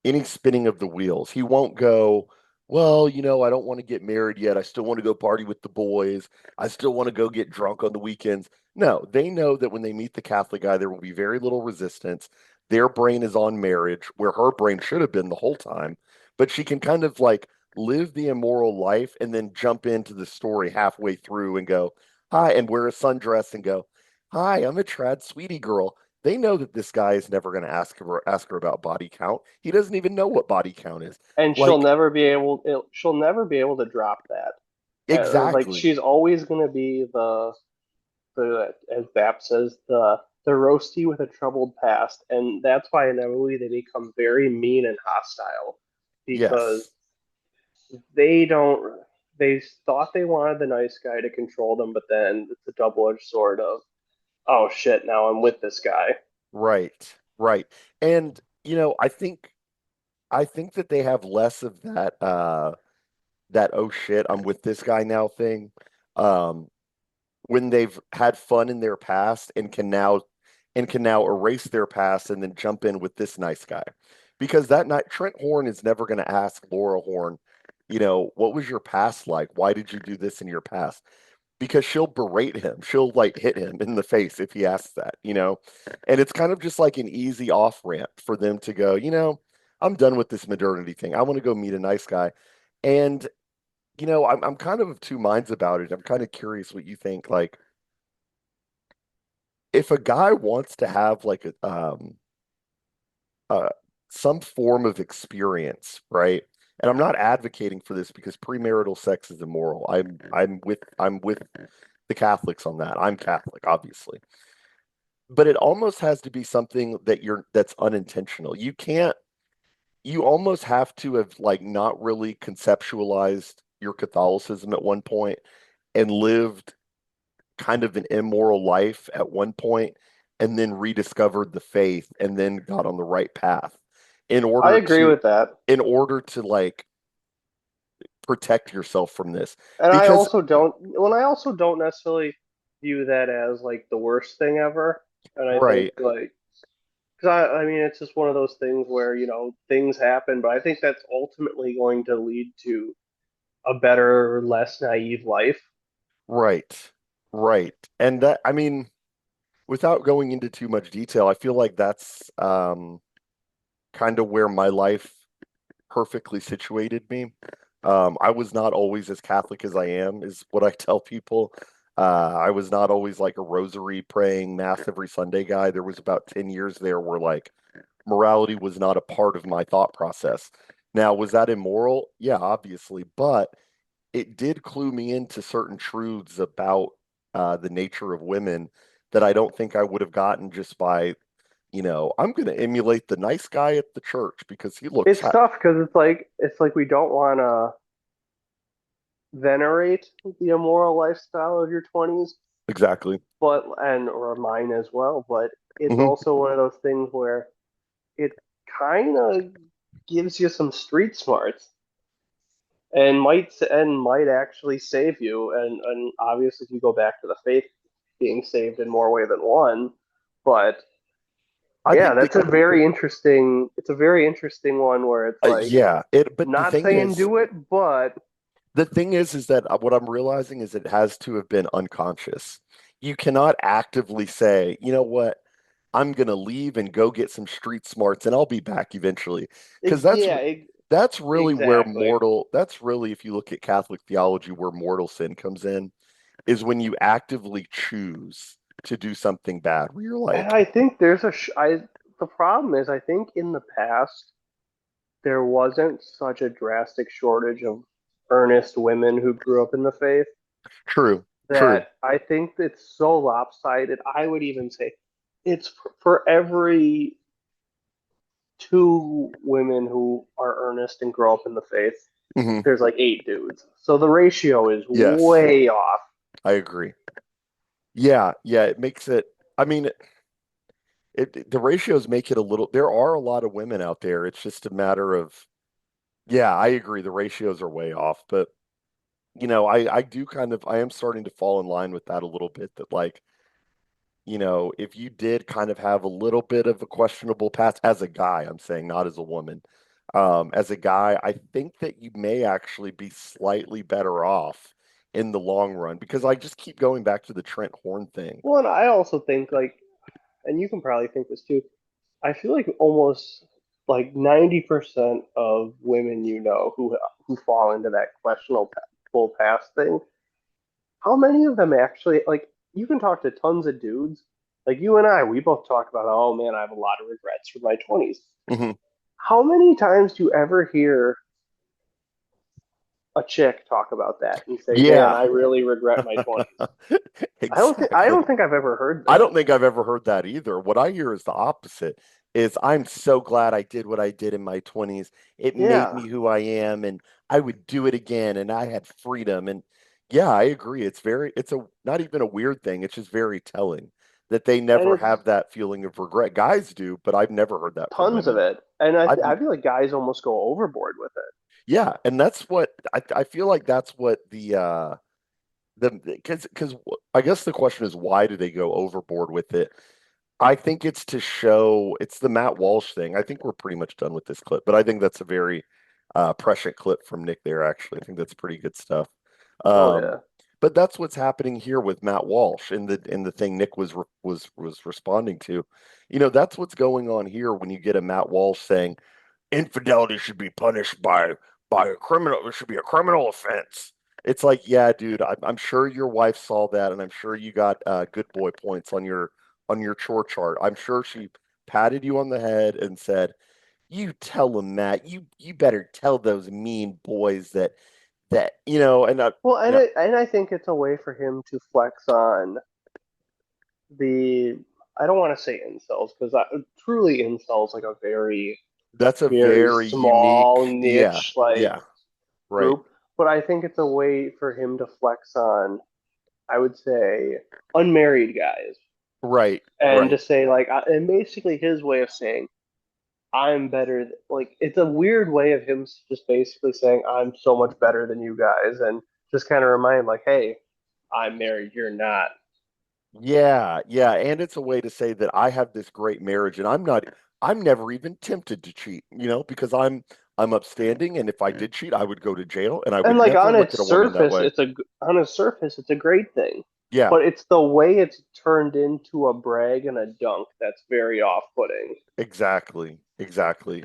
[SPEAKER 1] any spinning of the wheels. He won't go, well, I don't want to get married yet. I still want to go party with the boys. I still want to go get drunk on the weekends. No, they know that when they meet the Catholic guy, there will be very little resistance. Their brain is on marriage, where her brain should have been the whole time, but she can kind of like live the immoral life and then jump into the story halfway through and go, hi, and wear a sundress and go, hi, I'm a trad sweetie girl. They know that this guy is never going to ask her about body count. He doesn't even know what body count is.
[SPEAKER 2] And
[SPEAKER 1] Like
[SPEAKER 2] she'll never be able to drop that. Like
[SPEAKER 1] exactly.
[SPEAKER 2] she's always going to be the as Bap says the roasty with a troubled past, and that's why inevitably they become very mean and hostile because
[SPEAKER 1] Yes.
[SPEAKER 2] they don't they thought they wanted the nice guy to control them, but then it's a double-edged sword of, oh shit, now I'm with this guy.
[SPEAKER 1] Right. Right. And I think that they have less of that oh shit, I'm with this guy now thing. Um when they've had fun in their past and can now erase their past and then jump in with this nice guy. Because that night Trent Horn is never going to ask Laura Horn, what was your past like? Why did you do this in your past? Because she'll berate him. She'll like hit him in the face if he asks that. And it's kind of just like an easy off ramp for them to go, I'm done with this modernity thing. I want to go meet a nice guy. And, I'm kind of two minds about it. I'm kind of curious what you think. Like, if a guy wants to have like uh, some form of experience, right? And I'm not advocating for this because premarital sex is immoral. I'm with the Catholics on that. I'm Catholic, obviously. But it almost has to be something that's unintentional. You almost have to have like not really conceptualized your Catholicism at one point and lived kind of an immoral life at one point and then rediscovered the faith and then got on the right path in
[SPEAKER 2] I
[SPEAKER 1] order
[SPEAKER 2] agree
[SPEAKER 1] to
[SPEAKER 2] with that.
[SPEAKER 1] like protect yourself from this
[SPEAKER 2] And
[SPEAKER 1] because
[SPEAKER 2] I also don't necessarily view that as like the worst thing ever. And I think
[SPEAKER 1] right.
[SPEAKER 2] like, because I mean, it's just one of those things where, things happen, but I think that's ultimately going to lead to a better, less naive life.
[SPEAKER 1] Right. Right. And that, I mean, without going into too much detail, I feel like that's kind of where my life perfectly situated me. I was not always as Catholic as I am, is what I tell people. I was not always like a rosary praying mass every Sunday guy. There was about 10 years there where like morality was not a part of my thought process. Now, was that immoral? Yeah, obviously, but it did clue me into certain truths about the nature of women that I don't think I would have gotten just by, I'm going to emulate the nice guy at the church because he looks
[SPEAKER 2] It's tough because it's like we don't want to venerate the immoral lifestyle of your 20s,
[SPEAKER 1] exactly.
[SPEAKER 2] or mine as well, but it's
[SPEAKER 1] Hmm.
[SPEAKER 2] also one of those things where it kind of gives you some street smarts and might actually save you. And obviously, if you go back to the faith, being saved in more way than one. But
[SPEAKER 1] I
[SPEAKER 2] yeah,
[SPEAKER 1] think
[SPEAKER 2] that's a very interesting. It's a very interesting one where it's like
[SPEAKER 1] yeah, but
[SPEAKER 2] not saying do it, but
[SPEAKER 1] the thing is that what I'm realizing is it has to have been unconscious. You cannot actively say, you know what, I'm gonna leave and go get some street smarts and I'll be back eventually. Because
[SPEAKER 2] yeah,
[SPEAKER 1] that's really where
[SPEAKER 2] exactly.
[SPEAKER 1] that's really, if you look at Catholic theology, where mortal sin comes in, is when you actively choose to do something bad, where you're
[SPEAKER 2] And
[SPEAKER 1] like,
[SPEAKER 2] I think there's a. The problem is, I think in the past, there wasn't such a drastic shortage of earnest women who grew up in the faith
[SPEAKER 1] True, true.
[SPEAKER 2] that I think it's so lopsided. I would even say it's for every two women who are earnest and grow up in the faith,
[SPEAKER 1] Hmm.
[SPEAKER 2] there's like eight dudes. So the ratio is
[SPEAKER 1] Yes,
[SPEAKER 2] way off.
[SPEAKER 1] I agree. Yeah, yeah, it makes it, I mean, the ratios make it a little, there are a lot of women out there. It's just a matter of, yeah, I agree. The ratios are way off, but I do kind of, I am starting to fall in line with that a little bit that like, if you did kind of have a little bit of a questionable past as a guy, I'm saying not as a woman, as a guy, I think that you may actually be slightly better off in the long run because I just keep going back to the Trent Horn thing.
[SPEAKER 2] Well, and I also think like, and you can probably think this too. I feel like almost like 90% of women who fall into that questionable past thing, how many of them actually like you can talk to tons of dudes like you and I, we both talk about, oh man, I have a lot of regrets from my 20s.
[SPEAKER 1] Hmm.
[SPEAKER 2] How many times do you ever hear a chick talk about that and say, man,
[SPEAKER 1] Yeah,
[SPEAKER 2] I really regret my 20s? I
[SPEAKER 1] exactly.
[SPEAKER 2] don't think I've ever heard
[SPEAKER 1] I
[SPEAKER 2] that.
[SPEAKER 1] don't think I've ever heard that either. What I hear is the opposite. Is I'm so glad I did what I did in my 20s. It made
[SPEAKER 2] Yeah.
[SPEAKER 1] me who I am and I would do it again and I had freedom and yeah, I agree. It's a not even a weird thing. It's just very telling that they
[SPEAKER 2] And
[SPEAKER 1] never
[SPEAKER 2] it's
[SPEAKER 1] have that feeling of regret. Guys do, but I've never heard that from
[SPEAKER 2] tons of
[SPEAKER 1] women.
[SPEAKER 2] it. And
[SPEAKER 1] I've
[SPEAKER 2] I feel like guys almost go overboard with it.
[SPEAKER 1] Yeah, and that's what I feel like that's what the because I guess the question is why do they go overboard with it? I think it's to show it's the Matt Walsh thing. I think we're pretty much done with this clip, but I think that's a very prescient clip from Nick there, actually. I think that's pretty good stuff.
[SPEAKER 2] Oh
[SPEAKER 1] Um,
[SPEAKER 2] yeah.
[SPEAKER 1] but that's what's happening here with Matt Walsh in the thing Nick was responding to. That's what's going on here when you get a Matt Walsh saying infidelity should be punished by a criminal. It should be a criminal offense. It's like, yeah, dude, I'm sure your wife saw that, and I'm sure you got good boy points on your chore chart. I'm sure she patted you on the head and said, "You tell them, Matt. You better tell those mean boys that And
[SPEAKER 2] Well,
[SPEAKER 1] yeah,
[SPEAKER 2] and I think it's a way for him to flex on the I don't want to say incels because truly incels like a very
[SPEAKER 1] that's a
[SPEAKER 2] very
[SPEAKER 1] very
[SPEAKER 2] small
[SPEAKER 1] unique. Yeah,
[SPEAKER 2] niche like
[SPEAKER 1] yeah, right,
[SPEAKER 2] group, but I think it's a way for him to flex on I would say unmarried guys
[SPEAKER 1] right,
[SPEAKER 2] and to
[SPEAKER 1] right.
[SPEAKER 2] say like and basically his way of saying I'm better like it's a weird way of him just basically saying I'm so much better than you guys and just kind of remind like hey I'm married you're not.
[SPEAKER 1] Yeah, yeah, and it's a way to say that I have this great marriage and I'm never even tempted to cheat, because I'm upstanding and if I did cheat, I would go to jail and I
[SPEAKER 2] And
[SPEAKER 1] would
[SPEAKER 2] like
[SPEAKER 1] never
[SPEAKER 2] on
[SPEAKER 1] look
[SPEAKER 2] its
[SPEAKER 1] at a woman that
[SPEAKER 2] surface,
[SPEAKER 1] way.
[SPEAKER 2] it's a great thing,
[SPEAKER 1] Yeah,
[SPEAKER 2] but it's the way it's turned into a brag and a dunk that's very off-putting.
[SPEAKER 1] exactly. Exactly.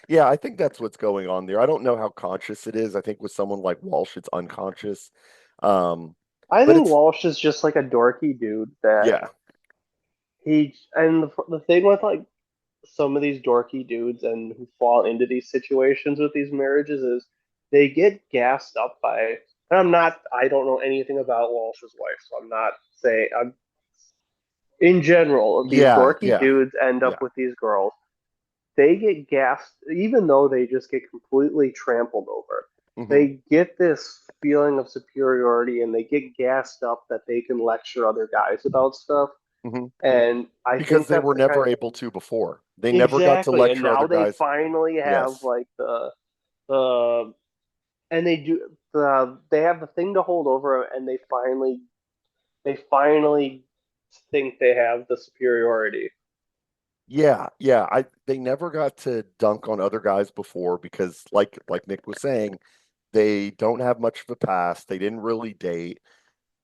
[SPEAKER 1] Yeah, I think that's what's going on there. I don't know how conscious it is. I think with someone like Walsh, it's unconscious. Um,
[SPEAKER 2] I
[SPEAKER 1] but
[SPEAKER 2] think
[SPEAKER 1] it's
[SPEAKER 2] Walsh is just like a dorky dude that
[SPEAKER 1] yeah,
[SPEAKER 2] he and the thing with like some of these dorky dudes and who fall into these situations with these marriages is they get gassed up by. And I don't know anything about Walsh's wife, so I'm not saying I'm in general, these
[SPEAKER 1] yeah,
[SPEAKER 2] dorky
[SPEAKER 1] yeah,
[SPEAKER 2] dudes end
[SPEAKER 1] yeah.
[SPEAKER 2] up with these girls. They get gassed, even though they just get completely trampled over.
[SPEAKER 1] Hmm.
[SPEAKER 2] They get this feeling of superiority and they get gassed up that they can lecture other guys about stuff.
[SPEAKER 1] Hmm.
[SPEAKER 2] And I
[SPEAKER 1] Because
[SPEAKER 2] think
[SPEAKER 1] they
[SPEAKER 2] that's
[SPEAKER 1] were
[SPEAKER 2] the kind
[SPEAKER 1] never
[SPEAKER 2] of
[SPEAKER 1] able to before. They never got to
[SPEAKER 2] exactly. And
[SPEAKER 1] lecture
[SPEAKER 2] now
[SPEAKER 1] other
[SPEAKER 2] they
[SPEAKER 1] guys.
[SPEAKER 2] finally have
[SPEAKER 1] Yes,
[SPEAKER 2] like the and they have the thing to hold over and they finally think they have the superiority.
[SPEAKER 1] yeah, yeah. They never got to dunk on other guys before because like Nick was saying, they don't have much of a past. They didn't really date,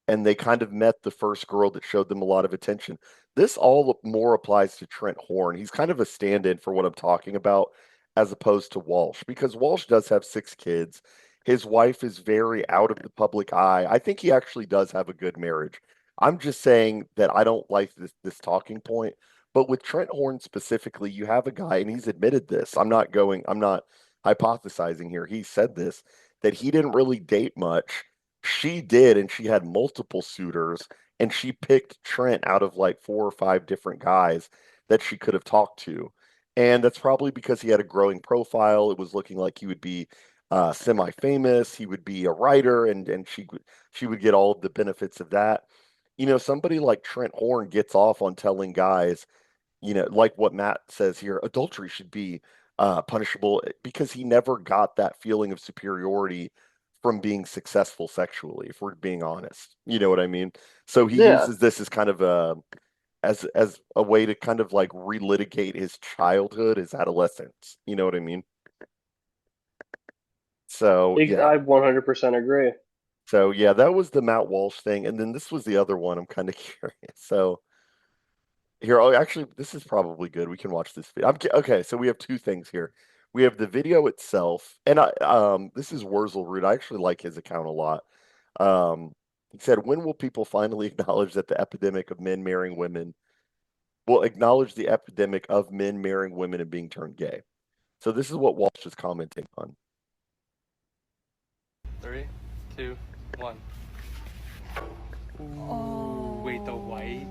[SPEAKER 1] and they kind of met the first girl that showed them a lot of attention. This all more applies to Trent Horn. He's kind of a stand-in for what I'm talking about, as opposed to Walsh, because Walsh does have 6 kids. His wife is very out of the public eye. I think he actually does have a good marriage. I'm just saying that I don't like this talking point, But with Trent Horn specifically, you have a guy, and he's admitted this. I'm not hypothesizing here. He said this, that he didn't really date much. She did, and she had multiple suitors, and she picked Trent out of like 4 or 5 different guys that she could have talked to. And that's probably because he had a growing profile. It was looking like he would be semi-famous. He would be a writer, and she would get all of the benefits of that. Somebody like Trent Horn gets off on telling guys, like what Matt says here, adultery should be punishable because he never got that feeling of superiority from being successful sexually, if we're being honest. You know what I mean? So he
[SPEAKER 2] Yeah.
[SPEAKER 1] uses this as kind of as a way to kind of like relitigate his childhood, his adolescence. You know what I mean? So yeah.
[SPEAKER 2] I 100% agree.
[SPEAKER 1] So yeah, that was the Matt Walsh thing, and then this was the other one. I'm kind of curious. So here, oh, actually, this is probably good. We can watch this video. Okay, so we have 2 things here. We have the video itself, and this is Wurzelroot. I actually like his account a lot. He said, "When will people finally acknowledge that the epidemic of men marrying women will acknowledge the epidemic of men marrying women and being turned gay?" So this is what Walsh is commenting on.
[SPEAKER 6] 3, 2, 1.
[SPEAKER 7] Oh.
[SPEAKER 6] Wait, the white?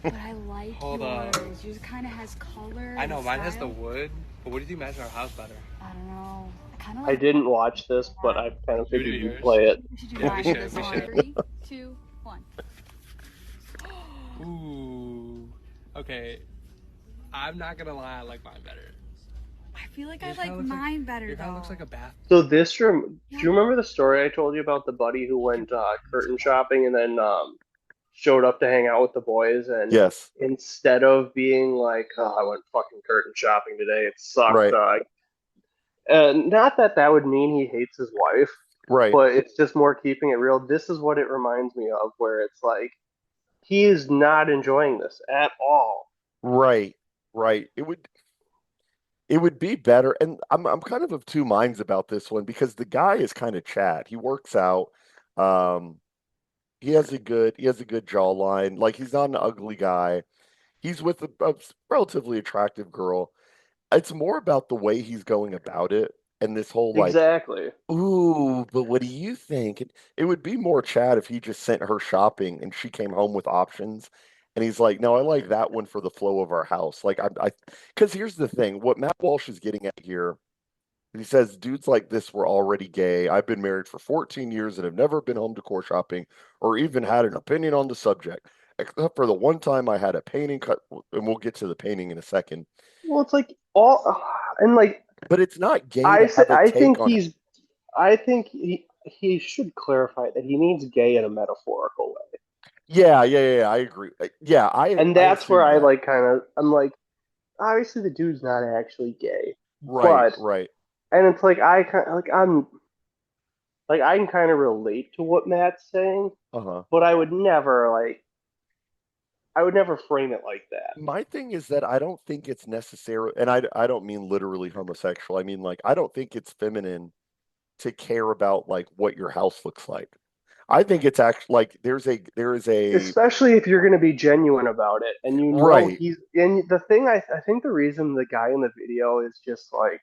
[SPEAKER 7] But I like
[SPEAKER 6] Hold
[SPEAKER 7] yours.
[SPEAKER 6] on.
[SPEAKER 7] Yours kind of has color.
[SPEAKER 6] I know,
[SPEAKER 7] and
[SPEAKER 6] mine has the
[SPEAKER 7] style.
[SPEAKER 6] wood, but what do you think matches our house better?
[SPEAKER 7] I don't know. I kind of
[SPEAKER 2] I
[SPEAKER 7] like.
[SPEAKER 2] didn't watch this, but I kind of
[SPEAKER 6] You do
[SPEAKER 2] figured you'd
[SPEAKER 6] yours.
[SPEAKER 2] play it.
[SPEAKER 7] We should do
[SPEAKER 6] Yeah,
[SPEAKER 7] mine
[SPEAKER 6] we
[SPEAKER 7] for
[SPEAKER 6] should,
[SPEAKER 7] this
[SPEAKER 6] we
[SPEAKER 7] one.
[SPEAKER 6] should.
[SPEAKER 7] 3, 2, 1.
[SPEAKER 6] Ooh. Okay. I'm not gonna lie, I like mine better.
[SPEAKER 7] I feel like I
[SPEAKER 6] Yours
[SPEAKER 7] like
[SPEAKER 6] kinda looks
[SPEAKER 7] mine better
[SPEAKER 6] Your
[SPEAKER 7] though.
[SPEAKER 6] kind of looks like a bath.
[SPEAKER 2] So do you remember the story I told you about the buddy who went curtain shopping and then showed up to hang out with the boys, and
[SPEAKER 1] Yes,
[SPEAKER 2] instead of being like, "Oh, I went fucking curtain shopping today, it sucked,"
[SPEAKER 1] right,
[SPEAKER 2] not that that would mean he hates his wife,
[SPEAKER 1] right,
[SPEAKER 2] but it's just more keeping it real. This is what it reminds me of, where it's like he is not enjoying this at all.
[SPEAKER 1] right, right. It would be better, and I'm kind of 2 minds about this one because the guy is kind of Chad. He works out. Um, he has a good jawline. Like he's not an ugly guy. He's with a relatively attractive girl. It's more about the way he's going about it and this whole like,
[SPEAKER 2] Exactly.
[SPEAKER 1] ooh, but what do you think? It would be more Chad if he just sent her shopping and she came home with options. And he's like, no, I like that one for the flow of our house. Like because here's the thing, what Matt Walsh is getting at here, he says, dudes like this were already gay. I've been married for 14 years and have never been home decor shopping or even had an opinion on the subject, except for the one time I had a painting cut, and we'll get to the painting in a second.
[SPEAKER 2] Well, it's like all, and like
[SPEAKER 1] But it's not gay to have a
[SPEAKER 2] I
[SPEAKER 1] take
[SPEAKER 2] think
[SPEAKER 1] on it.
[SPEAKER 2] I think he should clarify that he means gay in a metaphorical way,
[SPEAKER 1] Yeah, I agree. Yeah,
[SPEAKER 2] and
[SPEAKER 1] I
[SPEAKER 2] that's where
[SPEAKER 1] assume
[SPEAKER 2] I
[SPEAKER 1] that.
[SPEAKER 2] like I'm like, obviously the dude's not actually gay,
[SPEAKER 1] Right,
[SPEAKER 2] but
[SPEAKER 1] right.
[SPEAKER 2] and it's like I kind like I'm like I can kind of relate to what Matt's saying,
[SPEAKER 1] Uh-huh.
[SPEAKER 2] but I would never frame it like that.
[SPEAKER 1] My thing is that I don't think it's necessary, and I don't mean literally homosexual. I mean like I don't think it's feminine to care about like what your house looks like. I think it's actually like there is a
[SPEAKER 2] Especially if you're going to be genuine about it, and you know
[SPEAKER 1] right.
[SPEAKER 2] he's and the thing I think the reason the guy in the video is just like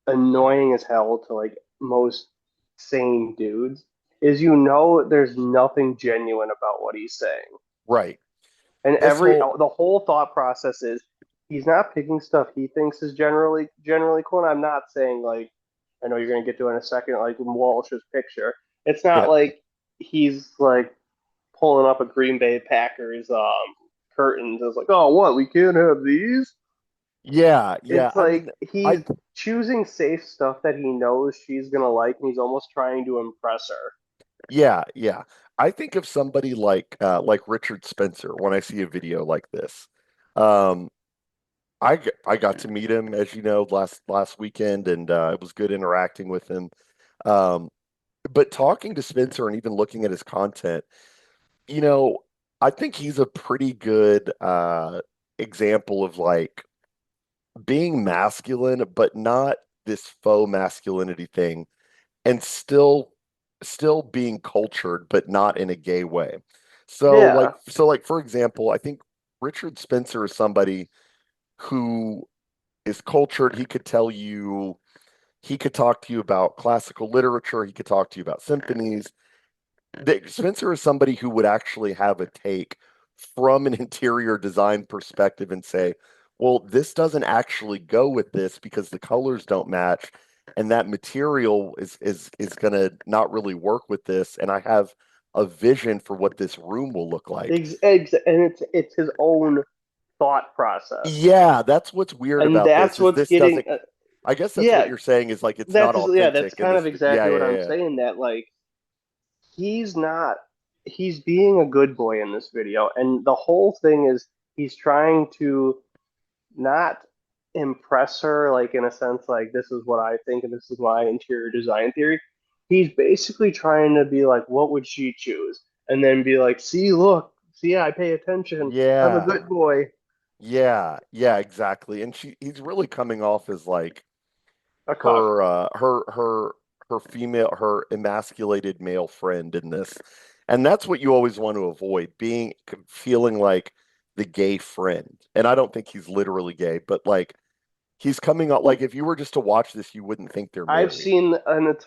[SPEAKER 2] annoying as hell to like most sane dudes is there's nothing genuine about what he's saying.
[SPEAKER 1] Right.
[SPEAKER 2] And
[SPEAKER 1] This whole
[SPEAKER 2] the whole thought process is he's not picking stuff he thinks is generally cool. And I'm not saying like I know you're gonna get to in a second, like Walsh's picture. It's not
[SPEAKER 1] yeah.
[SPEAKER 2] like he's like pulling up a Green Bay Packers curtains. It's like, oh what, we can't have these?
[SPEAKER 1] Yeah.
[SPEAKER 2] It's
[SPEAKER 1] I mean,
[SPEAKER 2] like he's
[SPEAKER 1] I
[SPEAKER 2] choosing safe stuff that he knows she's gonna like, and he's almost trying to impress her.
[SPEAKER 1] yeah. I think of somebody like Richard Spencer when I see a video like this. Um, I got to meet him, as you know, last weekend, and it was good interacting with him. Um, but talking to Spencer and even looking at his content, you know, I think he's a pretty good example of like being masculine, but not this faux masculinity thing, and still being cultured, but not in a gay way. So
[SPEAKER 2] Yeah,
[SPEAKER 1] like for example, I think Richard Spencer is somebody who is cultured. He could talk to you about classical literature. He could talk to you about symphonies. Spencer is somebody who would actually have a take from an interior design perspective and say, well, this doesn't actually go with this because the colors don't match, and that material is gonna not really work with this, and I have a vision for what this room will look like.
[SPEAKER 2] And it's his own thought process,
[SPEAKER 1] Yeah, that's what's weird
[SPEAKER 2] and
[SPEAKER 1] about this
[SPEAKER 2] that's
[SPEAKER 1] is
[SPEAKER 2] what's
[SPEAKER 1] this
[SPEAKER 2] getting.
[SPEAKER 1] doesn't I guess that's what
[SPEAKER 2] Yeah,
[SPEAKER 1] you're saying is like it's not
[SPEAKER 2] that's
[SPEAKER 1] authentic and
[SPEAKER 2] kind of
[SPEAKER 1] this yeah,
[SPEAKER 2] exactly what
[SPEAKER 1] yeah,
[SPEAKER 2] I'm
[SPEAKER 1] yeah.
[SPEAKER 2] saying. That like he's not he's being a good boy in this video, and the whole thing is he's trying to not impress her, like in a sense, like this is what I think and this is my interior design theory. He's basically trying to be like, what would she choose? And then be like, see, look, see, I pay attention. I'm a
[SPEAKER 1] Yeah.
[SPEAKER 2] good boy.
[SPEAKER 1] Yeah, yeah, exactly. And he's really coming off as like
[SPEAKER 2] A cuck.
[SPEAKER 1] her emasculated male friend in this. And that's what you always want to avoid, feeling like the gay friend. And I don't think he's literally gay, but like he's coming out like if you were just to watch this, you wouldn't think they're
[SPEAKER 2] I've
[SPEAKER 1] married.
[SPEAKER 2] seen, and it's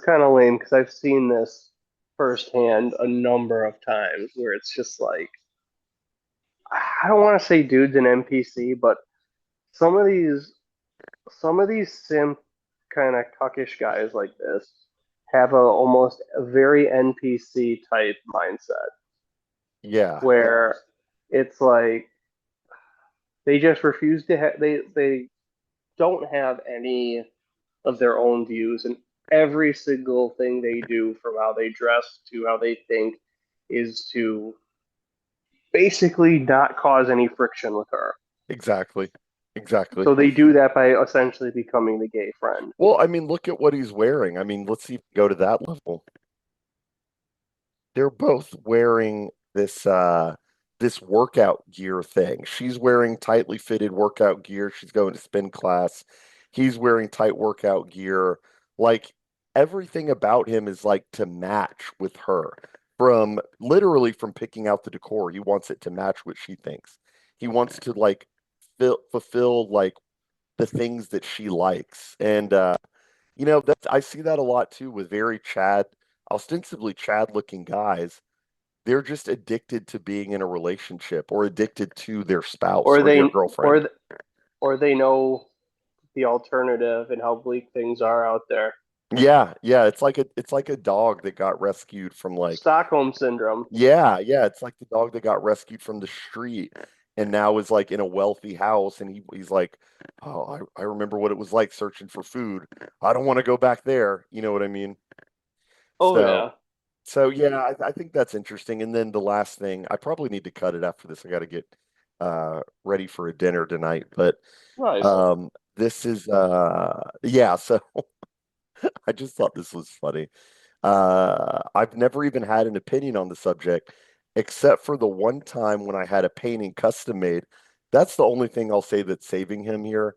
[SPEAKER 2] kind of lame because I've seen this firsthand a number of times where it's just like I don't want to say dude's an NPC, but some of these simp kind of cuckish guys like this have almost a very NPC type mindset
[SPEAKER 1] Yeah.
[SPEAKER 2] where it's like they just refuse to they don't have any of their own views, and every single thing they do, from how they dress to how they think, is to basically not cause any friction with her.
[SPEAKER 1] Exactly. Exactly.
[SPEAKER 2] So they do that by essentially becoming the gay friend.
[SPEAKER 1] Well, I mean, look at what he's wearing. I mean, let's see if we go to that level. They're both wearing this workout gear thing. She's wearing tightly fitted workout gear. She's going to spin class. He's wearing tight workout gear. Like everything about him is like to match with her. From literally from picking out the decor, he wants it to match what she thinks. He wants to like fulfill like the things that she likes. And that's I see that a lot too with very ostensibly Chad looking guys. They're just addicted to being in a relationship or addicted to their spouse
[SPEAKER 2] Or
[SPEAKER 1] or their
[SPEAKER 2] they
[SPEAKER 1] girlfriend.
[SPEAKER 2] or they know the alternative and how bleak things are out there.
[SPEAKER 1] Yeah, yeah, it's like a dog that got rescued from like
[SPEAKER 2] Stockholm syndrome.
[SPEAKER 1] yeah, it's like the dog that got rescued from the street and now is like in a wealthy house and he's like, "Oh, I remember what it was like searching for food. I don't want to go back there." You know what I mean?
[SPEAKER 2] Oh
[SPEAKER 1] So
[SPEAKER 2] yeah.
[SPEAKER 1] So yeah, I think that's interesting. And then the last thing, I probably need to cut it after this. I got to get ready for a dinner tonight. But
[SPEAKER 2] Nice.
[SPEAKER 1] this is yeah. So I just thought this was funny. I've never even had an opinion on the subject, except for the one time when I had a painting custom made. That's the only thing I'll say that's saving him here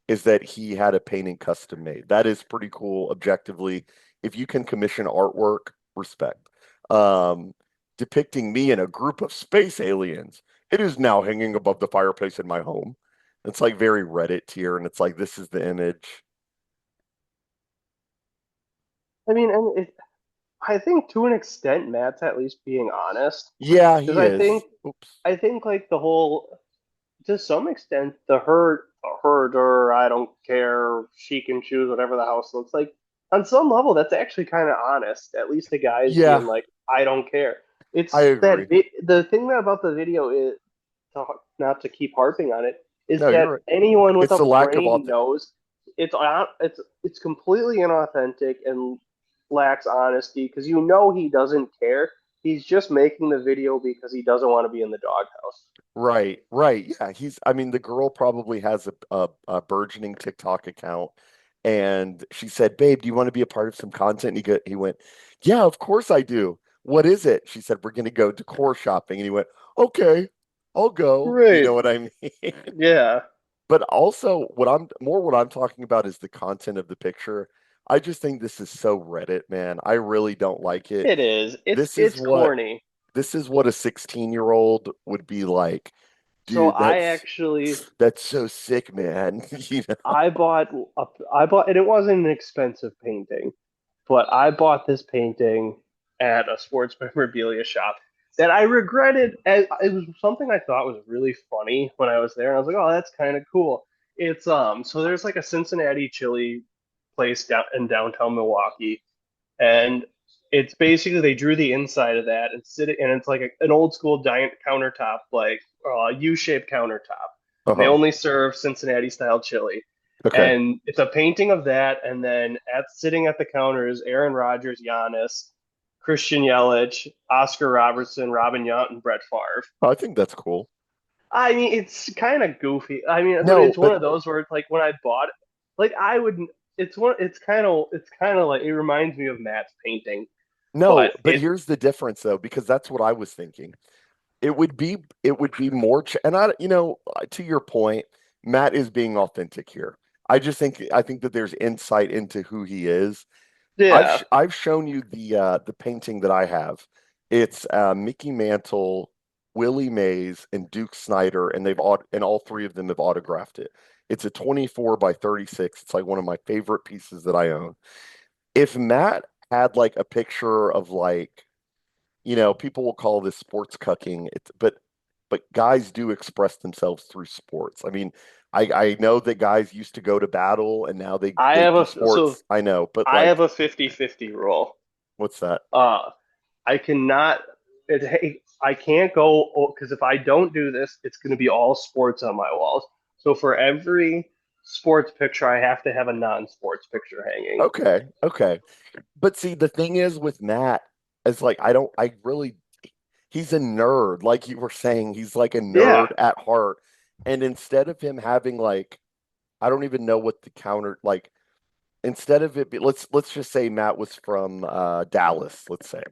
[SPEAKER 1] is that he had a painting custom made. That is pretty cool, objectively. If you can commission artwork, respect. Um, Depicting me in a group of space aliens. It is now hanging above the fireplace in my home. It's like very Reddit tier, and it's like this is the image.
[SPEAKER 2] I mean, I think to an extent Matt's at least being honest,
[SPEAKER 1] Yeah,
[SPEAKER 2] because
[SPEAKER 1] he is. Oops.
[SPEAKER 2] I think like the whole, to some extent, the herder, I don't care, she can choose whatever the house looks like. On some level, that's actually kind of honest. At least the guy's being
[SPEAKER 1] Yeah,
[SPEAKER 2] like, I don't care.
[SPEAKER 1] I
[SPEAKER 2] It's
[SPEAKER 1] agree.
[SPEAKER 2] the thing about the video is, not to keep harping on it, is
[SPEAKER 1] No, you're
[SPEAKER 2] that
[SPEAKER 1] right.
[SPEAKER 2] anyone with
[SPEAKER 1] It's
[SPEAKER 2] a
[SPEAKER 1] the lack of
[SPEAKER 2] brain knows it's completely inauthentic and lacks honesty because you know he doesn't care. He's just making the video because he doesn't want to be in the doghouse.
[SPEAKER 1] right, right. Yeah, I mean, the girl probably has a burgeoning TikTok account, and she said, "Babe, do you want to be a part of some content?" And he went, "Yeah, of course I do. What is it?" She said, "We're going to go decor shopping." And he went, "Okay, I'll go." You
[SPEAKER 2] Right.
[SPEAKER 1] know what I mean?
[SPEAKER 2] Yeah.
[SPEAKER 1] But also, what I'm talking about is the content of the picture. I just think this is so Reddit, man. I really don't like it.
[SPEAKER 2] It is.
[SPEAKER 1] This is
[SPEAKER 2] It's
[SPEAKER 1] what
[SPEAKER 2] corny.
[SPEAKER 1] this is what a 16-year-old would be like.
[SPEAKER 2] So
[SPEAKER 1] Dude, that's so sick, man. You know?
[SPEAKER 2] I bought and it wasn't an expensive painting, but I bought this painting at a sports memorabilia shop that I regretted. As it was something I thought was really funny when I was there, and I was like, "Oh, that's kind of cool." It's so there's like a Cincinnati chili place down in downtown Milwaukee, and it's basically they drew the inside of that and it's like an old school giant countertop, like U-shaped countertop. They
[SPEAKER 1] Uh-huh.
[SPEAKER 2] only serve Cincinnati style chili.
[SPEAKER 1] Okay.
[SPEAKER 2] And it's a painting of that, and then sitting at the counter is Aaron Rodgers, Giannis, Christian Yelich, Oscar Robertson, Robin Yount, and Brett Favre.
[SPEAKER 1] I think that's cool.
[SPEAKER 2] I mean, it's kind of goofy. I mean, but
[SPEAKER 1] No,
[SPEAKER 2] it's one
[SPEAKER 1] but
[SPEAKER 2] of those where it's like when I bought it, like I would. It's kind of like it reminds me of Matt's painting,
[SPEAKER 1] no,
[SPEAKER 2] but
[SPEAKER 1] but here's the difference though, because that's what I was thinking. It would be more and to your point, Matt is being authentic here. I think that there's insight into who he is.
[SPEAKER 2] yeah,
[SPEAKER 1] I've shown you the painting that I have. It's Mickey Mantle, Willie Mays, and Duke Snyder, and and all three of them have autographed it. It's a 24 by 36. It's like one of my favorite pieces that I own. If Matt had like a picture of like, people will call this sports cucking. But guys do express themselves through sports. I mean, I know that guys used to go to battle and now they
[SPEAKER 2] I
[SPEAKER 1] they
[SPEAKER 2] have
[SPEAKER 1] do
[SPEAKER 2] a
[SPEAKER 1] sports. I know, but
[SPEAKER 2] I have
[SPEAKER 1] like,
[SPEAKER 2] a 50-50 rule.
[SPEAKER 1] what's that?
[SPEAKER 2] I cannot. I can't go because if I don't do this, it's going to be all sports on my walls. So for every sports picture, I have to have a non-sports picture hanging.
[SPEAKER 1] Okay, okay. But see, the thing is with Matt is like I really he's a nerd, like you were saying. He's like a
[SPEAKER 2] Yeah,
[SPEAKER 1] nerd at heart. And instead of him having like I don't even know what the counter like instead of it be, let's just say Matt was from Dallas, let's say.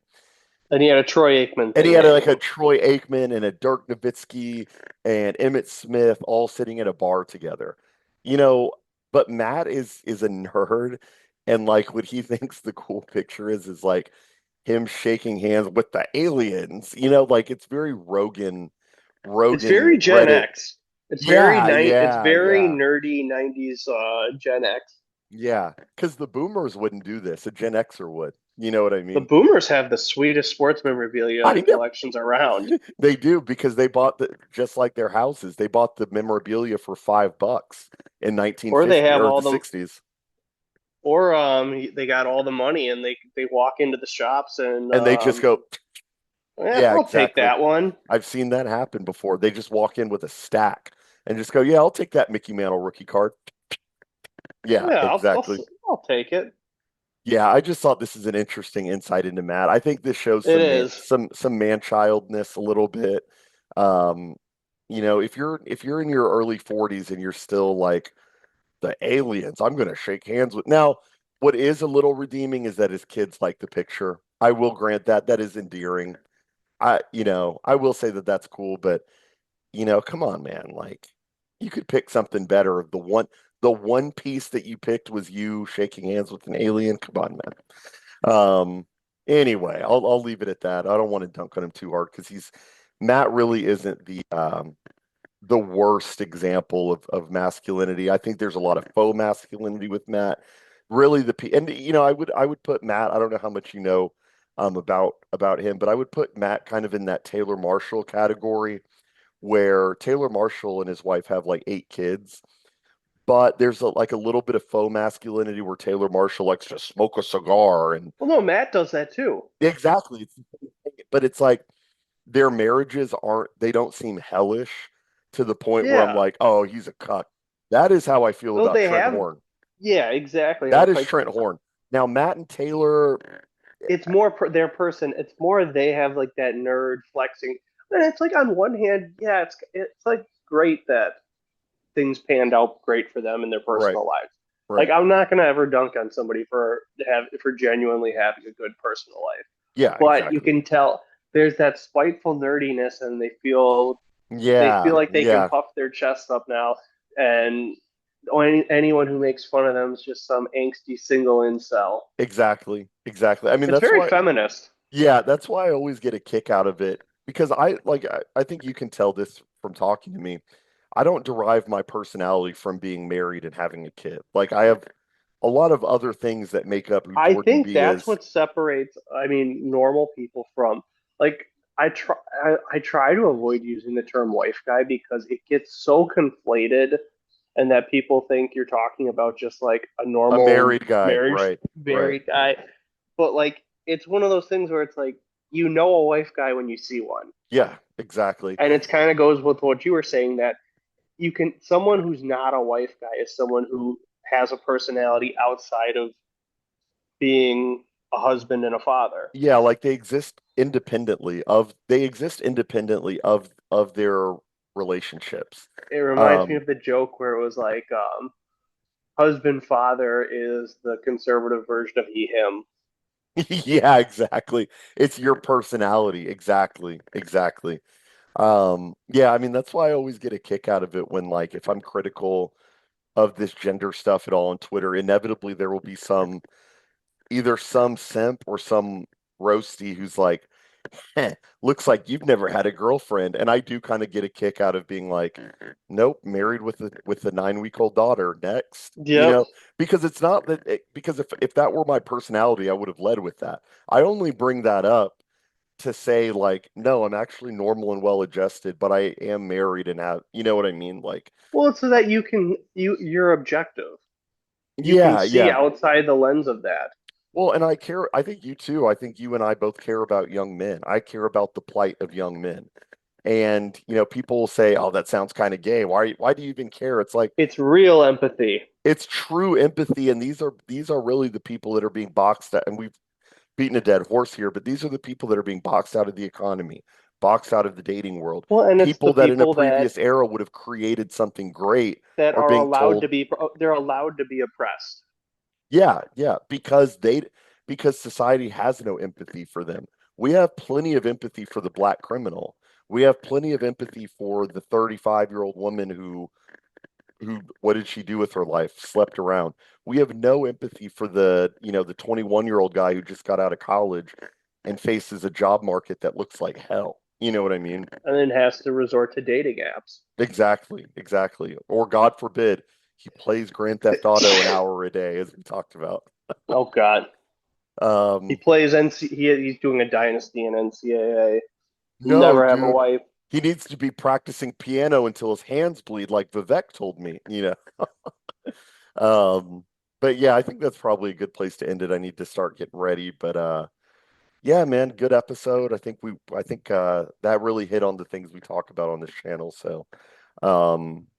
[SPEAKER 2] and he had a Troy Aikman
[SPEAKER 1] And he
[SPEAKER 2] thing
[SPEAKER 1] had like a
[SPEAKER 2] hanging.
[SPEAKER 1] Troy Aikman and a Dirk Nowitzki and Emmett Smith all sitting at a bar together. You know, but Matt is a nerd and like what he thinks the cool picture is like him shaking hands with the aliens. Like it's very
[SPEAKER 2] It's
[SPEAKER 1] Rogan
[SPEAKER 2] very Gen
[SPEAKER 1] Reddit.
[SPEAKER 2] X. It's very
[SPEAKER 1] Yeah,
[SPEAKER 2] It's
[SPEAKER 1] yeah,
[SPEAKER 2] very
[SPEAKER 1] yeah.
[SPEAKER 2] nerdy '90s Gen X.
[SPEAKER 1] Yeah, because the boomers wouldn't do this. A Gen Xer would. You know what I
[SPEAKER 2] The
[SPEAKER 1] mean?
[SPEAKER 2] Boomers have the sweetest sports memorabilia
[SPEAKER 1] I know
[SPEAKER 2] collections around,
[SPEAKER 1] they do because they bought just like their houses. They bought the memorabilia for $5 in
[SPEAKER 2] or they
[SPEAKER 1] 1950
[SPEAKER 2] have
[SPEAKER 1] or
[SPEAKER 2] all
[SPEAKER 1] the
[SPEAKER 2] the
[SPEAKER 1] 60s,
[SPEAKER 2] or they got all the money and they walk into the shops and
[SPEAKER 1] and they just go,
[SPEAKER 2] yeah,
[SPEAKER 1] "Yeah,
[SPEAKER 2] I'll take
[SPEAKER 1] exactly."
[SPEAKER 2] that one.
[SPEAKER 1] I've seen that happen before. They just walk in with a stack and just go, "Yeah, I'll take that Mickey Mantle rookie card." Yeah,
[SPEAKER 2] Yeah,
[SPEAKER 1] exactly.
[SPEAKER 2] I'll take it.
[SPEAKER 1] Yeah, I just thought this is an interesting insight into Matt. I think this shows
[SPEAKER 2] It
[SPEAKER 1] some man,
[SPEAKER 2] is.
[SPEAKER 1] some man-childness a little bit. Um, if you're in your early 40s and you're still like the aliens, I'm gonna shake hands with. Now, what is a little redeeming is that his kids like the picture. I will grant that that is endearing. I will say that that's cool, but come on, man. Like, you could pick something better. The one piece that you picked was you shaking hands with an alien. Come on, man. Anyway, I'll leave it at that. I don't want to dunk on him too hard because Matt really isn't the worst example of masculinity. I think there's a lot of faux masculinity with Matt. Really, and I would put Matt. I don't know how much you know about him, but I would put Matt kind of in that Taylor Marshall category where Taylor Marshall and his wife have like 8 kids, but there's like a little bit of faux masculinity where Taylor Marshall likes to smoke a cigar and
[SPEAKER 2] Well, no, Matt does that too.
[SPEAKER 1] exactly. But it's like their marriages they don't seem hellish to the point where I'm
[SPEAKER 2] Yeah.
[SPEAKER 1] like, oh, he's a cuck. That is how I feel
[SPEAKER 2] Well,
[SPEAKER 1] about
[SPEAKER 2] they
[SPEAKER 1] Trent
[SPEAKER 2] have.
[SPEAKER 1] Horn.
[SPEAKER 2] Yeah, exactly. And
[SPEAKER 1] That
[SPEAKER 2] it's
[SPEAKER 1] is
[SPEAKER 2] like
[SPEAKER 1] Trent Horn. Now, Matt and Taylor,
[SPEAKER 2] it's more their person. It's more they have like that nerd flexing. And it's like on one hand, yeah, it's like great that things panned out great for them in their
[SPEAKER 1] right,
[SPEAKER 2] personal lives. Like
[SPEAKER 1] right.
[SPEAKER 2] I'm not gonna ever dunk on somebody for genuinely having a good personal life,
[SPEAKER 1] Yeah,
[SPEAKER 2] but you
[SPEAKER 1] exactly.
[SPEAKER 2] can tell there's that spiteful nerdiness, and they feel
[SPEAKER 1] Yeah,
[SPEAKER 2] like they can
[SPEAKER 1] yeah,
[SPEAKER 2] puff their chest up now, and anyone who makes fun of them is just some angsty single incel.
[SPEAKER 1] exactly, exactly. I mean,
[SPEAKER 2] It's
[SPEAKER 1] that's
[SPEAKER 2] very
[SPEAKER 1] why.
[SPEAKER 2] feminist.
[SPEAKER 1] Yeah, that's why I always get a kick out of it because I think you can tell this from talking to me. I don't derive my personality from being married and having a kid. Like I have a lot of other things that make up who
[SPEAKER 2] I
[SPEAKER 1] Jordan
[SPEAKER 2] think
[SPEAKER 1] B
[SPEAKER 2] that's
[SPEAKER 1] is.
[SPEAKER 2] what separates, I mean, normal people from like I try to avoid using the term wife guy because it gets so conflated and that people think you're talking about just like a
[SPEAKER 1] A
[SPEAKER 2] normal
[SPEAKER 1] married guy,
[SPEAKER 2] marriage
[SPEAKER 1] right, right.
[SPEAKER 2] married guy. But like it's one of those things where it's like you know a wife guy when you see one.
[SPEAKER 1] Yeah, exactly.
[SPEAKER 2] And it's kind of goes with what you were saying that you can someone who's not a wife guy is someone who has a personality outside of being a husband and a father.
[SPEAKER 1] Yeah, like they exist independently of their relationships.
[SPEAKER 2] It reminds me
[SPEAKER 1] Um
[SPEAKER 2] of the joke where it was like husband father is the conservative version of he him.
[SPEAKER 1] yeah, exactly. It's your personality. Exactly. Exactly. Yeah, I mean that's why I always get a kick out of it when like if I'm critical of this gender stuff at all on Twitter, inevitably there will be either some simp or some roasty who's like, "Heh, looks like you've never had a girlfriend." And I do kind of get a kick out of being like, nope, married with a 9-week-old daughter next.
[SPEAKER 2] Yep.
[SPEAKER 1] Because it's not because if that were my personality, I would have led with that. I only bring that up to say like, no, I'm actually normal and well adjusted, but I am married and have, you know what I mean? Like,
[SPEAKER 2] Well, it's so that you're objective. You can
[SPEAKER 1] yeah,
[SPEAKER 2] see
[SPEAKER 1] yeah.
[SPEAKER 2] outside the lens of that.
[SPEAKER 1] Well, and I think you too. I think you and I both care about young men. I care about the plight of young men. And, people will say, "Oh, that sounds kind of gay. Why do you even care?" It's like
[SPEAKER 2] It's real empathy.
[SPEAKER 1] it's true empathy, and these are really the people that are being boxed out, and we've beaten a dead horse here, but these are the people that are being boxed out of the economy, boxed out of the dating world.
[SPEAKER 2] Well, and it's the
[SPEAKER 1] People that in a
[SPEAKER 2] people that
[SPEAKER 1] previous era would have created something great
[SPEAKER 2] that
[SPEAKER 1] are
[SPEAKER 2] are
[SPEAKER 1] being
[SPEAKER 2] allowed
[SPEAKER 1] told,
[SPEAKER 2] to be they're allowed to be oppressed.
[SPEAKER 1] yeah, yeah, because society has no empathy for them. We have plenty of empathy for the black criminal. We have plenty of empathy for the 35-year-old woman who what did she do with her life? Slept around. We have no empathy for the 21-year-old guy who just got out of college and faces a job market that looks like hell. You know what I mean?
[SPEAKER 2] And then has to resort to dating apps.
[SPEAKER 1] Exactly, exactly. Or God forbid, he plays Grand Theft Auto an hour a day, as we talked about.
[SPEAKER 2] Oh God, he
[SPEAKER 1] Um,
[SPEAKER 2] plays NC. He's doing a dynasty in NCAA.
[SPEAKER 1] no,
[SPEAKER 2] Never have a
[SPEAKER 1] dude,
[SPEAKER 2] wife.
[SPEAKER 1] he needs to be practicing piano until his hands bleed, like Vivek told me. But yeah, I think that's probably a good place to end it. I need to start getting ready, but yeah, man, good episode. I think that really hit on the things we talk about on this channel. So,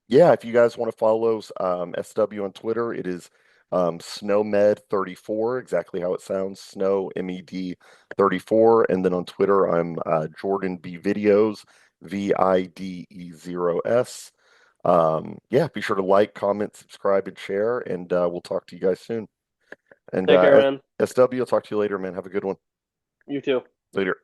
[SPEAKER 1] yeah, if you guys want to follow SW on Twitter, it is SnowMed34, exactly how it sounds, Snow MED 34, and then on Twitter I'm Jordan B Videos VIDE0S. Yeah, be sure to like, comment, subscribe, and share, and we'll talk to you guys soon. And
[SPEAKER 2] Take care, man.
[SPEAKER 1] SW, I'll talk to you later, man. Have a good one.
[SPEAKER 2] You too.
[SPEAKER 1] Later.